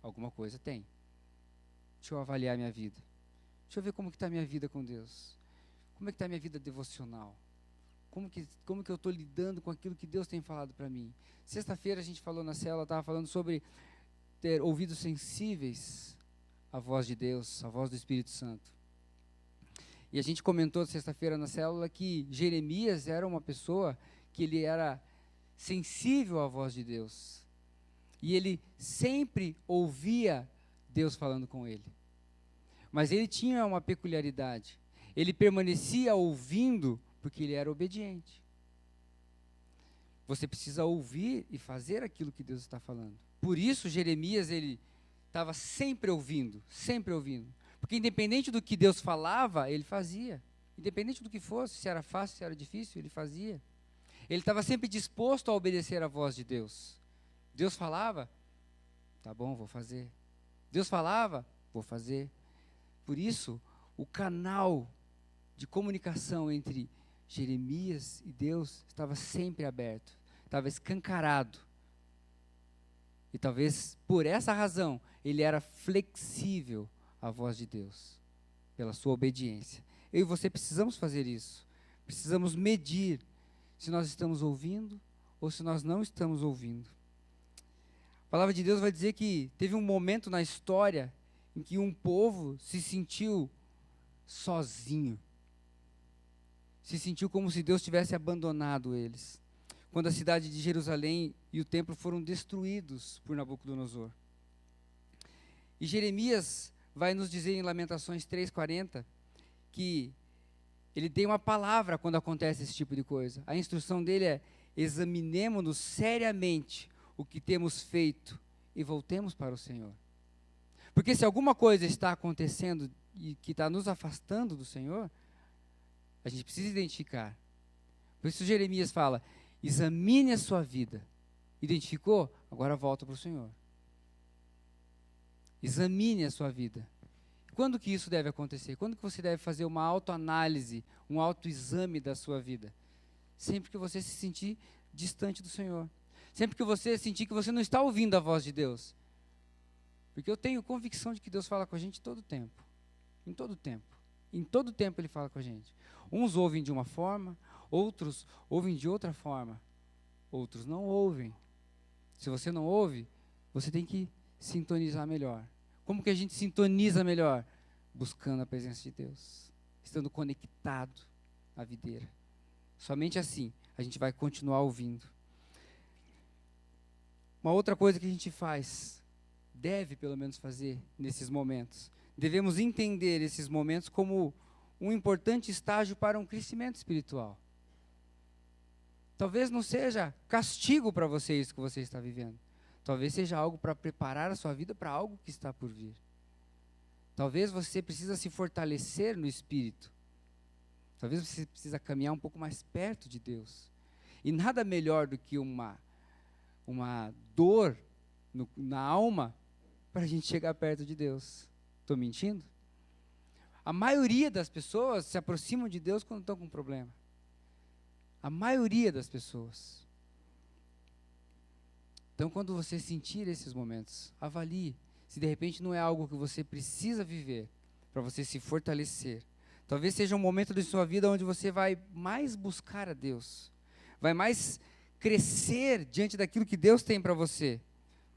Alguma coisa tem. Deixa eu avaliar minha vida. Deixa eu ver como que está a minha vida com Deus. Como é que está a minha vida devocional? Como que eu estou lidando com aquilo que Deus tem falado para mim? Sexta-feira a gente falou na célula, estava falando sobre ter ouvidos sensíveis à voz de Deus, à voz do Espírito Santo. E a gente comentou sexta-feira na célula que Jeremias era uma pessoa que ele era sensível à voz de Deus. E ele sempre ouvia Deus falando com ele. Mas ele tinha uma peculiaridade. Ele permanecia ouvindo porque ele era obediente. Você precisa ouvir e fazer aquilo que Deus está falando. Por isso Jeremias, ele estava sempre ouvindo, sempre ouvindo. Porque independente do que Deus falava, ele fazia. Independente do que fosse, se era fácil, se era difícil, ele fazia. Ele estava sempre disposto a obedecer a voz de Deus. Deus falava, tá bom, vou fazer. Deus falava, vou fazer. Por isso, o canal de comunicação entre Jeremias e Deus estava sempre aberto, estava escancarado. E talvez por essa razão, ele era flexível à voz de Deus, pela sua obediência. Eu e você precisamos fazer isso. Precisamos medir se nós estamos ouvindo ou se nós não estamos ouvindo. A palavra de Deus vai dizer que teve um momento na história em que um povo se sentiu sozinho. se sentiu como se Deus tivesse abandonado eles, quando a cidade de Jerusalém e o templo foram destruídos por Nabucodonosor. E Jeremias vai nos dizer em Lamentações 3:40 que ele tem uma palavra quando acontece esse tipo de coisa. A instrução dele é: examinemo-nos seriamente o que temos feito e voltemos para o Senhor. Porque se alguma coisa está acontecendo e que está nos afastando do Senhor, a gente precisa identificar. Por isso Jeremias fala: examine a sua vida. Identificou? Agora volta para o Senhor. Examine a sua vida. Quando que isso deve acontecer? Quando que você deve fazer uma autoanálise, um autoexame da sua vida? Sempre que você se sentir distante do Senhor. Sempre que você sentir que você não está ouvindo a voz de Deus. Porque eu tenho convicção de que Deus fala com a gente todo o tempo. Em todo o tempo. Em todo o tempo Ele fala com a gente. Uns ouvem de uma forma, outros ouvem de outra forma. Outros não ouvem. Se você não ouve, você tem que sintonizar melhor. Como que a gente sintoniza melhor? Buscando a presença de Deus. Estando conectado à videira. Somente assim a gente vai continuar ouvindo. Uma outra coisa que a gente faz, deve pelo menos fazer nesses momentos, devemos entender esses momentos como um importante estágio para um crescimento espiritual. Talvez não seja castigo para você isso que você está vivendo. Talvez seja algo para preparar a sua vida para algo que está por vir. Talvez você precisa se fortalecer no espírito. Talvez você precisa caminhar um pouco mais perto de Deus. E nada melhor do que uma dor na alma para a gente chegar perto de Deus. Estou mentindo? A maioria das pessoas se aproximam de Deus quando estão com problema. A maioria das pessoas. Então, quando você sentir esses momentos, avalie se de repente não é algo que você precisa viver para você se fortalecer. Talvez seja um momento de sua vida onde você vai mais buscar a Deus, vai mais crescer diante daquilo que Deus tem para você,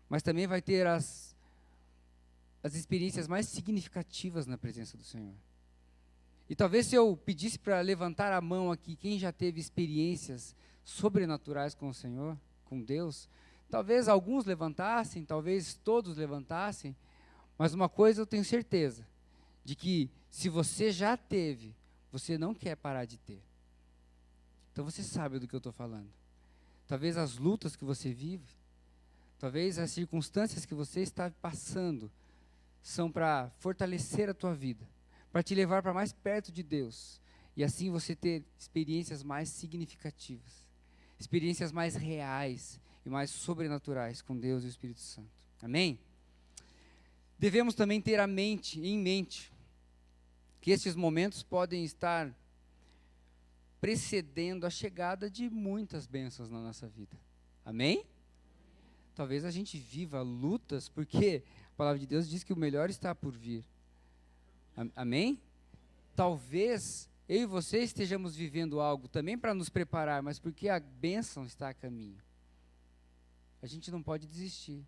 mas também vai ter as experiências mais significativas na presença do Senhor. E talvez se eu pedisse para levantar a mão aqui, quem já teve experiências sobrenaturais com o Senhor, com Deus, talvez alguns levantassem, talvez todos levantassem, mas uma coisa eu tenho certeza, de que se você já teve, você não quer parar de ter. Então você sabe do que eu estou falando. Talvez as lutas que você vive, talvez as circunstâncias que você está passando, são para fortalecer a tua vida, para te levar para mais perto de Deus, e assim você ter experiências mais significativas, experiências mais reais e mais sobrenaturais com Deus e o Espírito Santo. Amém? Devemos também ter em mente que estes momentos podem estar precedendo a chegada de muitas bênçãos na nossa vida. Amém? Talvez a gente viva lutas, porque a palavra de Deus diz que o melhor está por vir. Amém? Talvez eu e você estejamos vivendo algo também para nos preparar, mas porque a bênção está a caminho. A gente não pode desistir.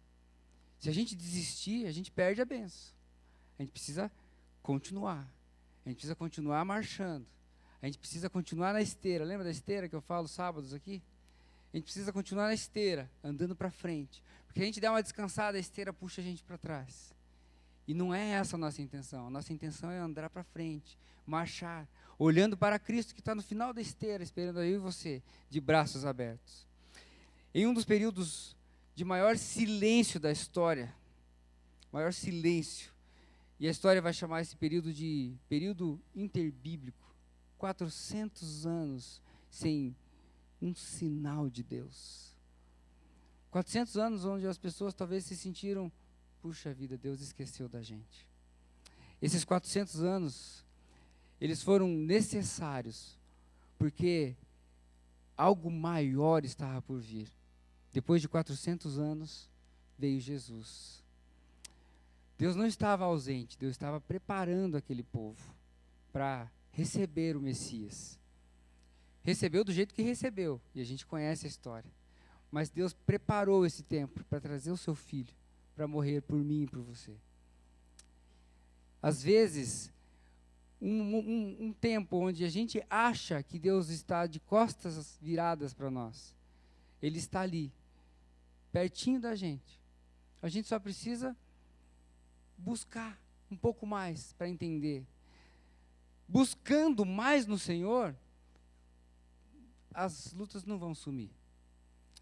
Se a gente desistir, a gente perde a bênção. A gente precisa continuar. A gente precisa continuar marchando. A gente precisa continuar na esteira. Lembra da esteira que eu falo sábados aqui? A gente precisa continuar na esteira, andando para frente. Porque a gente dá uma descansada, a esteira puxa a gente para trás. E não é essa a nossa intenção. A nossa intenção é andar para frente, marchar, olhando para Cristo que está no final da esteira, esperando eu e você, de braços abertos. Em um dos períodos de maior silêncio da história, maior silêncio, e a história vai chamar esse período de período interbíblico, 400 anos sem um sinal de Deus. 400 anos onde as pessoas talvez se sentiram, puxa vida, Deus esqueceu da gente. Esses 400 anos, eles foram necessários, porque algo maior estava por vir. Depois de 400 anos, veio Jesus. Deus não estava ausente, Deus estava preparando aquele povo para receber o Messias. Recebeu do jeito que recebeu, e a gente conhece a história. Mas Deus preparou esse tempo para trazer o seu filho, para morrer por mim e por você. Às vezes, um tempo onde a gente acha que Deus está de costas viradas para nós. Ele está ali, pertinho da gente. A gente só precisa buscar um pouco mais para entender. Buscando mais no Senhor, as lutas não vão sumir.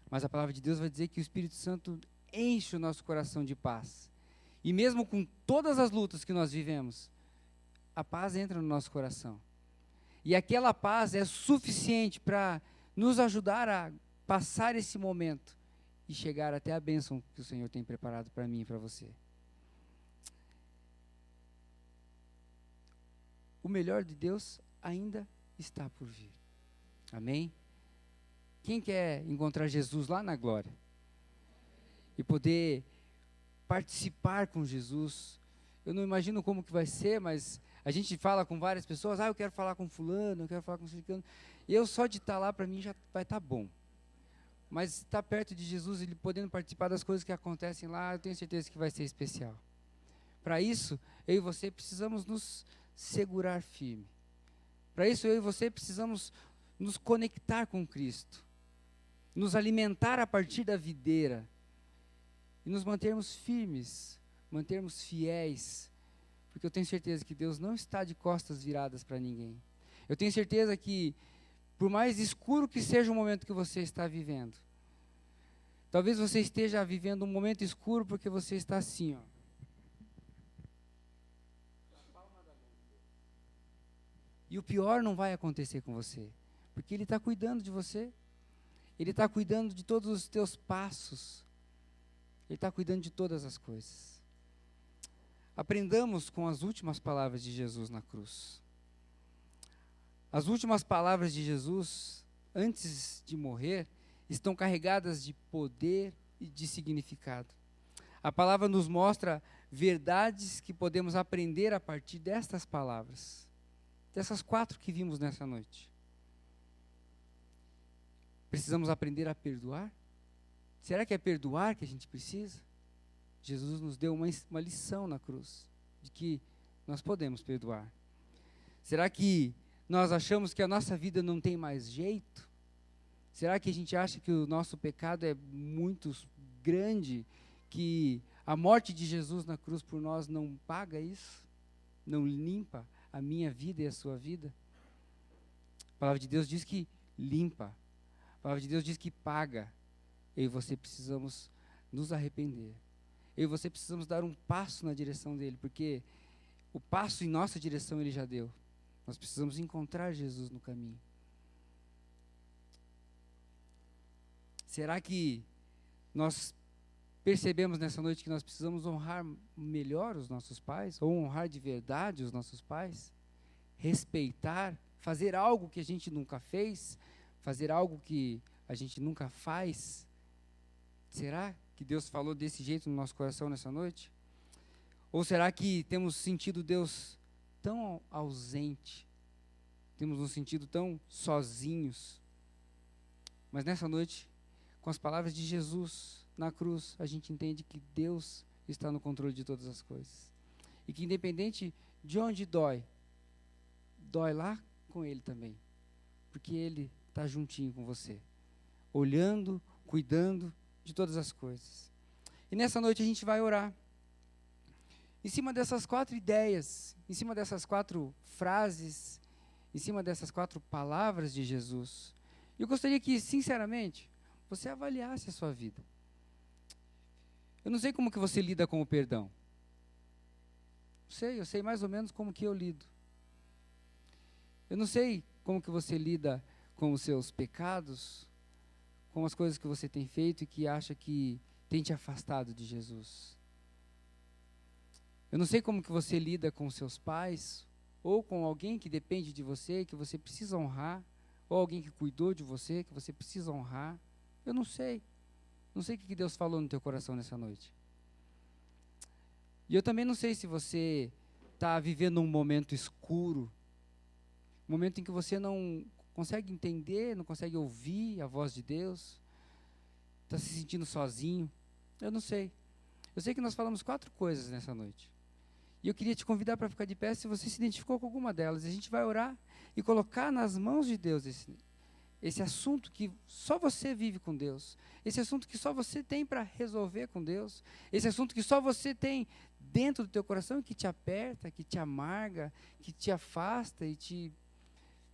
Mas a palavra de Deus vai dizer que o Espírito Santo enche o nosso coração de paz. E mesmo com todas as lutas que nós vivemos, a paz entra no nosso coração. E aquela paz é suficiente para nos ajudar a passar esse momento e chegar até a bênção que o Senhor tem preparado para mim e para você. O melhor de Deus ainda está por vir. Amém? Quem quer encontrar Jesus lá na glória? E poder participar com Jesus? Eu não imagino como que vai ser, mas a gente fala com várias pessoas, eu quero falar com fulano, eu quero falar com ciclano. Eu só de estar lá, para mim, já vai estar bom. Mas estar perto de Jesus, ele podendo participar das coisas que acontecem lá, eu tenho certeza que vai ser especial. Para isso, eu e você precisamos nos segurar firme. Para isso, eu e você precisamos nos conectar com Cristo, nos alimentar a partir da videira e nos mantermos firmes, mantermos fiéis, porque eu tenho certeza que Deus não está de costas viradas para ninguém. Eu tenho certeza que, por mais escuro que seja o momento que você está vivendo, talvez você esteja vivendo um momento escuro porque você está assim, E o pior não vai acontecer com você, porque Ele está cuidando de você, Ele está cuidando de todos os teus passos, Ele está cuidando de todas as coisas. Aprendamos com as últimas palavras de Jesus na cruz. As últimas palavras de Jesus, antes de morrer, estão carregadas de poder e de significado. A palavra nos mostra verdades que podemos aprender a partir destas palavras, dessas 4 que vimos nessa noite. Precisamos aprender a perdoar? Será que é perdoar que a gente precisa? Jesus nos deu uma lição na cruz, de que nós podemos perdoar. Será que nós achamos que a nossa vida não tem mais jeito? Será que a gente acha que o nosso pecado é muito grande, que a morte de Jesus na cruz por nós não paga isso? Não limpa a minha vida e a sua vida? A palavra de Deus diz que limpa. A palavra de Deus diz que paga. Eu e você precisamos nos arrepender. Eu e você precisamos dar um passo na direção dele, porque o passo em nossa direção ele já deu. Nós precisamos encontrar Jesus no caminho. Será que nós percebemos nessa noite que nós precisamos honrar melhor os nossos pais? Ou honrar de verdade os nossos pais? Respeitar, fazer algo que a gente nunca fez? Fazer algo que a gente nunca faz? Será que Deus falou desse jeito no nosso coração nessa noite? Ou será que temos sentido Deus tão ausente? Temos nos sentido tão sozinhos? Mas nessa noite, com as palavras de Jesus na cruz, a gente entende que Deus está no controle de todas as coisas. E que independente de onde dói lá com Ele também. Porque Ele está juntinho com você, olhando, cuidando de todas as coisas. E nessa noite a gente vai orar. Em cima dessas 4 ideias, em cima dessas 4 frases, em cima dessas 4 palavras de Jesus. Eu gostaria que, sinceramente, você avaliasse a sua vida. Eu não sei como que você lida com o perdão. Eu sei mais ou menos como que eu lido. Eu não sei como que você lida com os seus pecados, com as coisas que você tem feito e que acha que tem te afastado de Jesus. Eu não sei como que você lida com seus pais, ou com alguém que depende de você, que você precisa honrar, ou alguém que cuidou de você, que você precisa honrar. Eu não sei. Não sei o que Deus falou no teu coração nessa noite. E eu também não sei se você está vivendo um momento escuro, um momento em que você não consegue entender, não consegue ouvir a voz de Deus, está se sentindo sozinho. Eu não sei. Eu sei que nós falamos 4 coisas nessa noite. E eu queria te convidar para ficar de pé se você se identificou com alguma delas. A gente vai orar e colocar nas mãos de Deus esse assunto que só você vive com Deus. Esse assunto que só você tem para resolver com Deus. Esse assunto que só você tem dentro do teu coração e que te aperta, que te amarga, que te afasta e te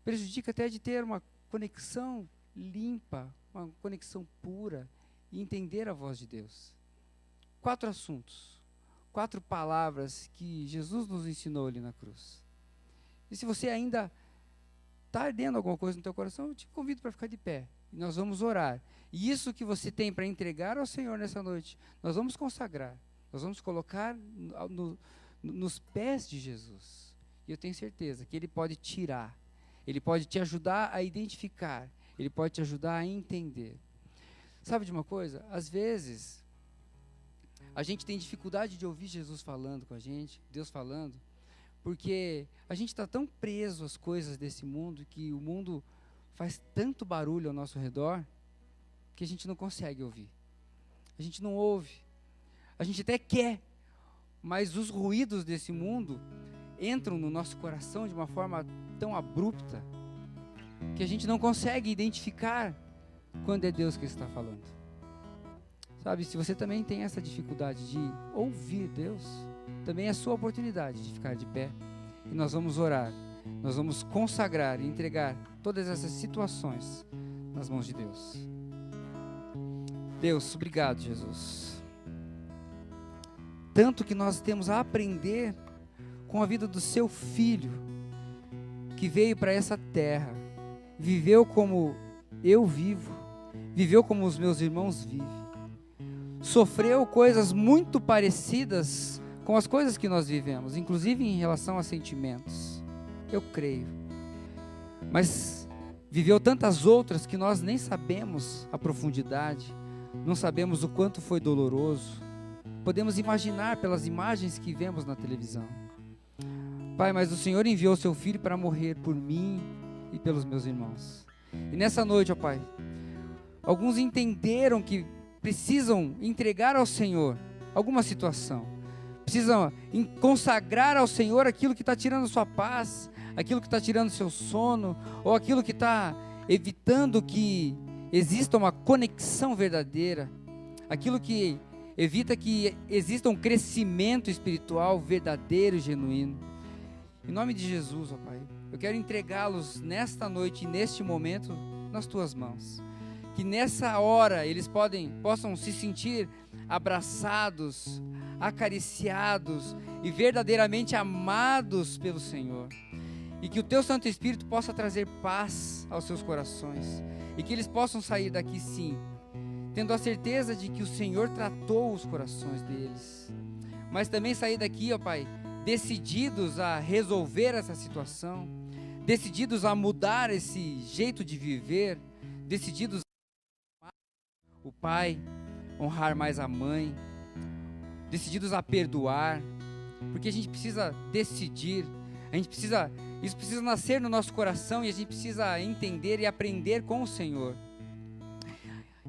prejudica até de ter uma conexão limpa, uma conexão pura e entender a voz de Deus. 4 assuntos. 4 palavras que Jesus nos ensinou ali na cruz. E se você ainda está ardendo alguma coisa no teu coração, eu te convido para ficar de pé. E nós vamos orar. E isso que você tem para entregar ao Senhor nessa noite, nós vamos consagrar. Nós vamos colocar nos pés de Jesus. E eu tenho certeza que Ele pode tirar. Ele pode te ajudar a identificar. Ele pode te ajudar a entender. Sabe de uma coisa? Às vezes a gente tem dificuldade de ouvir Jesus falando com a gente, Deus falando, porque a gente está tão preso às coisas desse mundo, que o mundo faz tanto barulho ao nosso redor, que a gente não consegue ouvir. A gente não ouve. A gente até quer, mas os ruídos desse mundo entram no nosso coração de uma forma tão abrupta, que a gente não consegue identificar quando é Deus que está falando. Sabe, se você também tem essa dificuldade de ouvir Deus, também é a sua oportunidade de ficar de pé. E nós vamos orar, nós vamos consagrar e entregar todas essas situações nas mãos de Deus. Deus, obrigado, Jesus. Tanto que nós temos a aprender com a vida do seu Filho, que veio para essa terra, viveu como eu vivo, viveu como os meus irmãos vivem. Sofreu coisas muito parecidas com as coisas que nós vivemos, inclusive em relação a sentimentos. Eu creio. Mas viveu tantas outras que nós nem sabemos a profundidade, não sabemos o quanto foi doloroso. Podemos imaginar pelas imagens que vemos na televisão. Pai, mas o Senhor enviou seu Filho para morrer por mim e pelos meus irmãos. E nessa noite, ó Pai, alguns entenderam que precisam entregar ao Senhor alguma situação, precisam consagrar ao Senhor aquilo que está tirando sua paz, aquilo que está tirando seu sono, ou aquilo que está evitando que exista uma conexão verdadeira, aquilo que evita que exista um crescimento espiritual verdadeiro e genuíno. Em nome de Jesus, ó Pai, eu quero entregá-los nesta noite e neste momento nas Tuas mãos. Que nessa hora eles possam se sentir abraçados, acariciados e verdadeiramente amados pelo Senhor. E que o Teu Santo Espírito possa trazer paz aos seus corações. E que eles possam sair daqui sim, tendo a certeza de que o Senhor tratou os corações deles. Mas também sair daqui, ó Pai, decididos a resolver essa situação, decididos a mudar esse jeito de viver, decididos o pai, honrar mais a mãe, decididos a perdoar, porque a gente precisa decidir, isso precisa nascer no nosso coração e a gente precisa entender e aprender com o Senhor.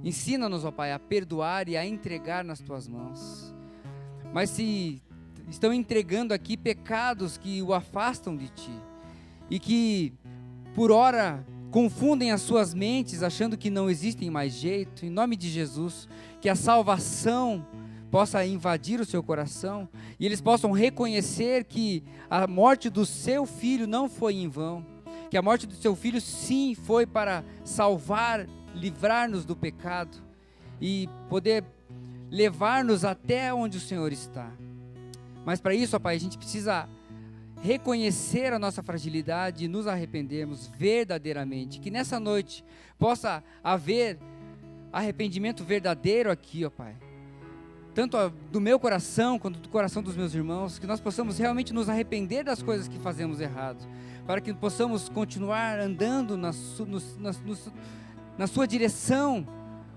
Ensina-nos, ó Pai, a perdoar e a entregar nas Tuas mãos. Mas se estão entregando aqui pecados que o afastam de Ti e que por ora confundem as suas mentes achando que não existem mais jeito, em nome de Jesus, que a salvação possa invadir o seu coração e eles possam reconhecer que a morte do seu Filho não foi em vão, que a morte do seu Filho sim foi para salvar, livrar-nos do pecado e poder levar-nos até onde o Senhor está. Mas para isso, ó Pai, a gente precisa reconhecer a nossa fragilidade e nos arrependermos verdadeiramente. Que nessa noite possa haver arrependimento verdadeiro aqui, ó Pai. Tanto do meu coração quanto do coração dos meus irmãos, que nós possamos realmente nos arrepender das coisas que fazemos errado, para que possamos continuar andando na sua direção,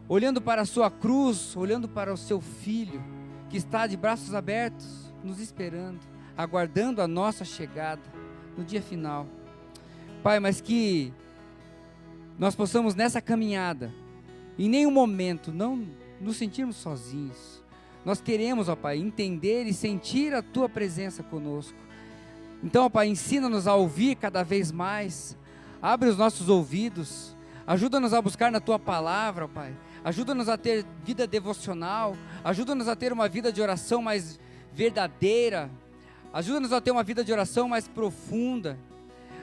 olhando para a sua cruz, olhando para o seu Filho, que está de braços abertos, nos esperando, aguardando a nossa chegada no dia final. Pai, mas que nós possamos nessa caminhada, em nenhum momento, não nos sentirmos sozinhos, Nós queremos, ó Pai, entender e sentir a Tua presença conosco. Então, ó Pai, ensina-nos a ouvir cada vez mais. Abre os nossos ouvidos. Ajuda-nos a buscar na Tua palavra, ó Pai. Ajuda-nos a ter vida devocional. Ajuda-nos a ter uma vida de oração mais verdadeira. Ajuda-nos a ter uma vida de oração mais profunda.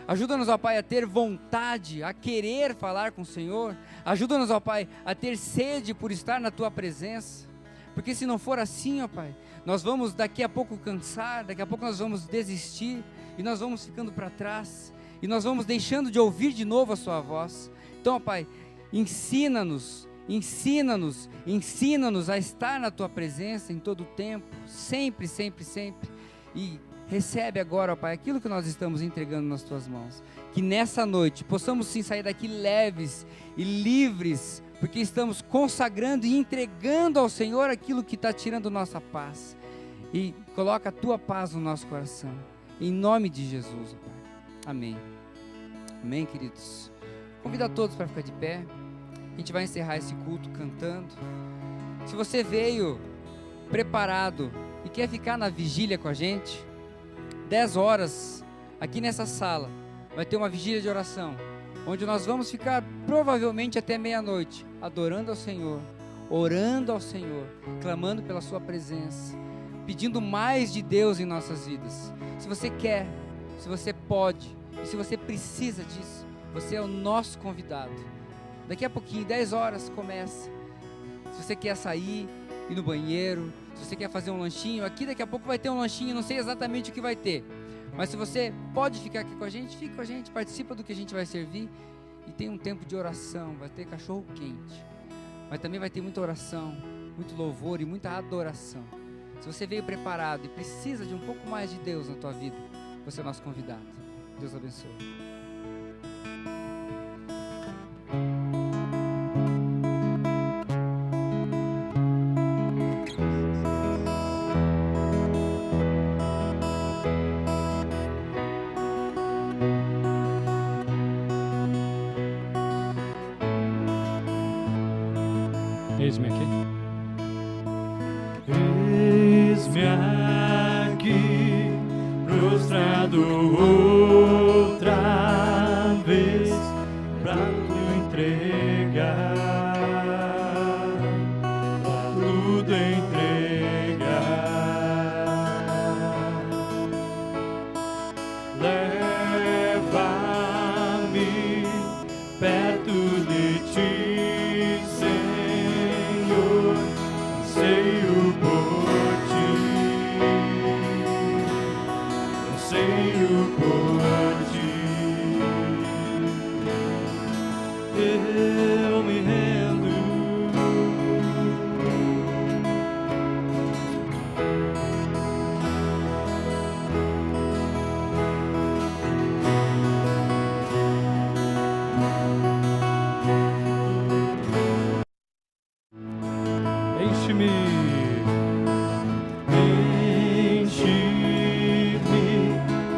Ajuda-nos, ó Pai, a ter vontade, a querer falar com o Senhor. Ajuda-nos, ó Pai, a ter sede por estar na Tua presença. Porque se não for assim, ó Pai, nós vamos daqui a pouco cansar, daqui a pouco nós vamos desistir, e nós vamos ficando para trás, e nós vamos deixando de ouvir de novo a Sua voz. Então, ó Pai, ensina-nos a estar na Tua presença em todo o tempo, sempre, sempre, sempre. E recebe agora, ó Pai, aquilo que nós estamos entregando nas Tuas mãos. Que nessa noite possamos sim sair daqui leves e livres, porque estamos consagrando e entregando ao Senhor aquilo que está tirando nossa paz. E coloca a Tua paz no nosso coração. Em nome de Jesus, ó Pai. Amém. Amém, queridos. Convido a todos para ficar de pé. A gente vai encerrar esse culto cantando. Se você veio preparado e quer ficar na vigília com a gente, 10 horas, aqui nessa sala, vai ter uma vigília de oração, onde nós vamos ficar provavelmente até meia-noite, adorando ao Senhor, orando ao Senhor, clamando pela Sua presença, pedindo mais de Deus em nossas vidas. Se você quer, se você pode, e se você precisa disso, você é o nosso convidado. Daqui a pouquinho, 10 horas, começa. Se você quer sair, ir no banheiro, se você quer fazer um lanchinho, aqui daqui a pouco vai ter um lanchinho, não sei exatamente o que vai ter, mas se você pode ficar aqui com a gente, fique com a gente, participa do que a gente vai servir, e tem um tempo de oração, vai ter cachorro quente, mas também vai ter muita oração, muito louvor e muita adoração. Se você veio preparado e precisa de um pouco mais de Deus na tua vida, você é nosso convidado. Deus abençoe. Eis-me aqui. Eis-me aqui, prostrado outra vez, pra tudo entregar, pra tudo entregar. Leva-me perto de Ti, anseio por Ti, anseio por Ti. Eu me rendo. Enche-me,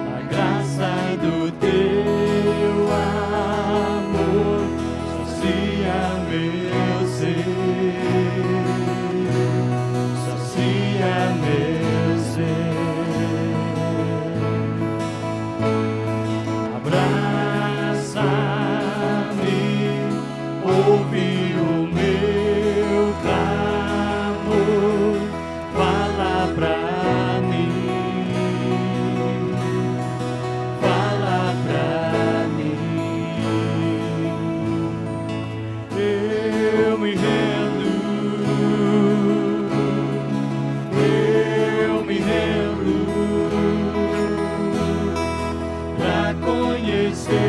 a graça do Teu amor, sacia meu ser, sacia meu ser. Abraça-me, ouve o meu clamor, fala pra mim, fala pra mim. Eu me rendo, pra conhecer-Te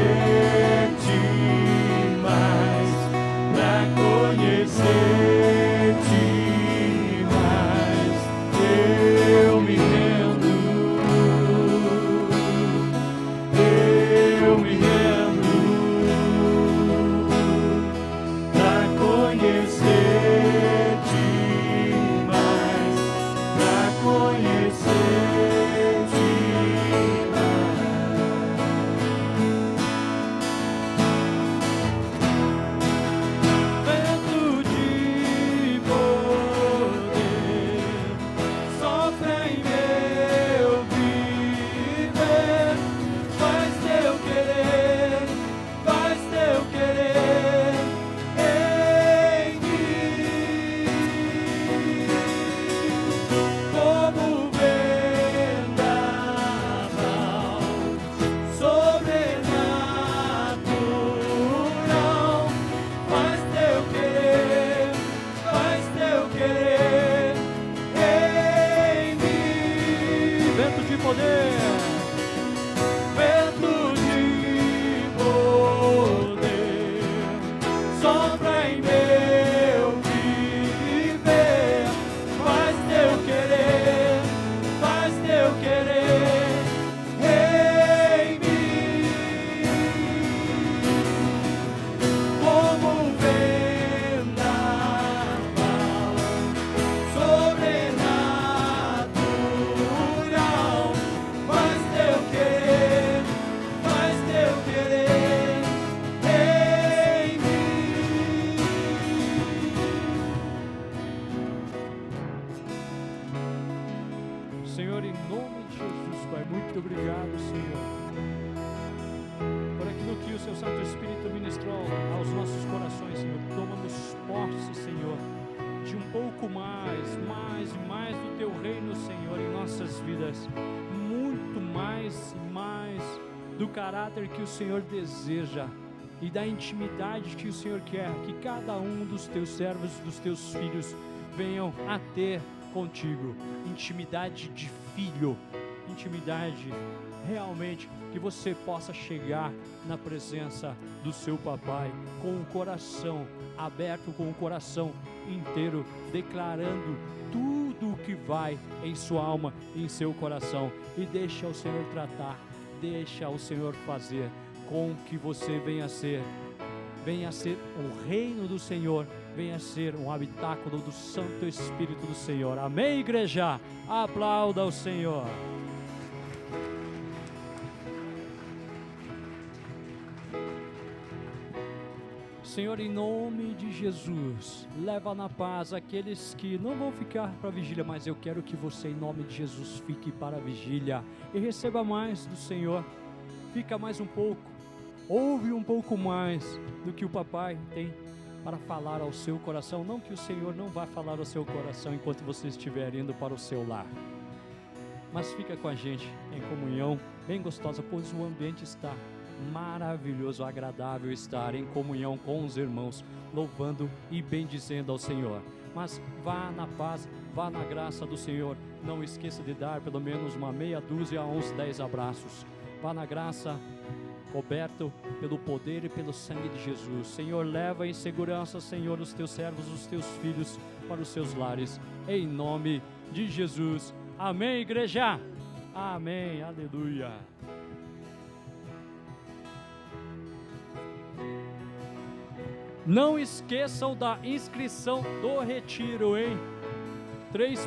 mais, pra sopra em meu viver, faz teu querer em mim, como vendaval sobrenatural, faz teu querer em mim. Senhor, em nome de Jesus, Pai, muito obrigado, Senhor, por aquilo que o Seu Santo Espírito ministrou aos nossos corações, Senhor. Tomamos posse, Senhor, de um pouco mais e mais do Teu reino, Senhor, em nossas vidas. Muito mais e mais do caráter que o Senhor deseja e da intimidade que o Senhor quer que cada um dos Teus servos, dos Teus filhos, venham a ter contigo. Intimidade de filho, intimidade realmente que você possa chegar na presença do seu papai com o coração aberto, com o coração inteiro, declarando tudo o que vai em sua alma, em seu coração, e deixa o Senhor tratar, deixa o Senhor fazer com que você venha a ser o reino do Senhor, venha a ser um habitáculo do Santo Espírito do Senhor. Amém, igreja? Aplauda o Senhor. Senhor, em nome de Jesus, leva na paz aqueles que não vão ficar para a vigília, mas eu quero que você, em nome de Jesus, fique para a vigília e receba mais do Senhor. Fica mais um pouco, ouve um pouco mais do que o papai tem para falar ao seu coração. Não que o Senhor não vá falar ao seu coração enquanto você estiver indo para o seu lar, mas fica com a gente em comunhão bem gostosa, pois o ambiente está maravilhoso, agradável estar em comunhão com os irmãos, louvando e bendizendo ao Senhor. Mas vá na paz, vá na graça do Senhor. Não esqueça de dar pelo menos uma meia dúzia a uns 10 abraços. Vá na graça, coberto pelo poder e pelo sangue de Jesus. Senhor, leva em segurança, Senhor, os teus servos, os teus filhos para os seus lares, em nome de Jesus. Amém, igreja? Amém, aleluia. Não esqueçam da inscrição do retiro, hein? 3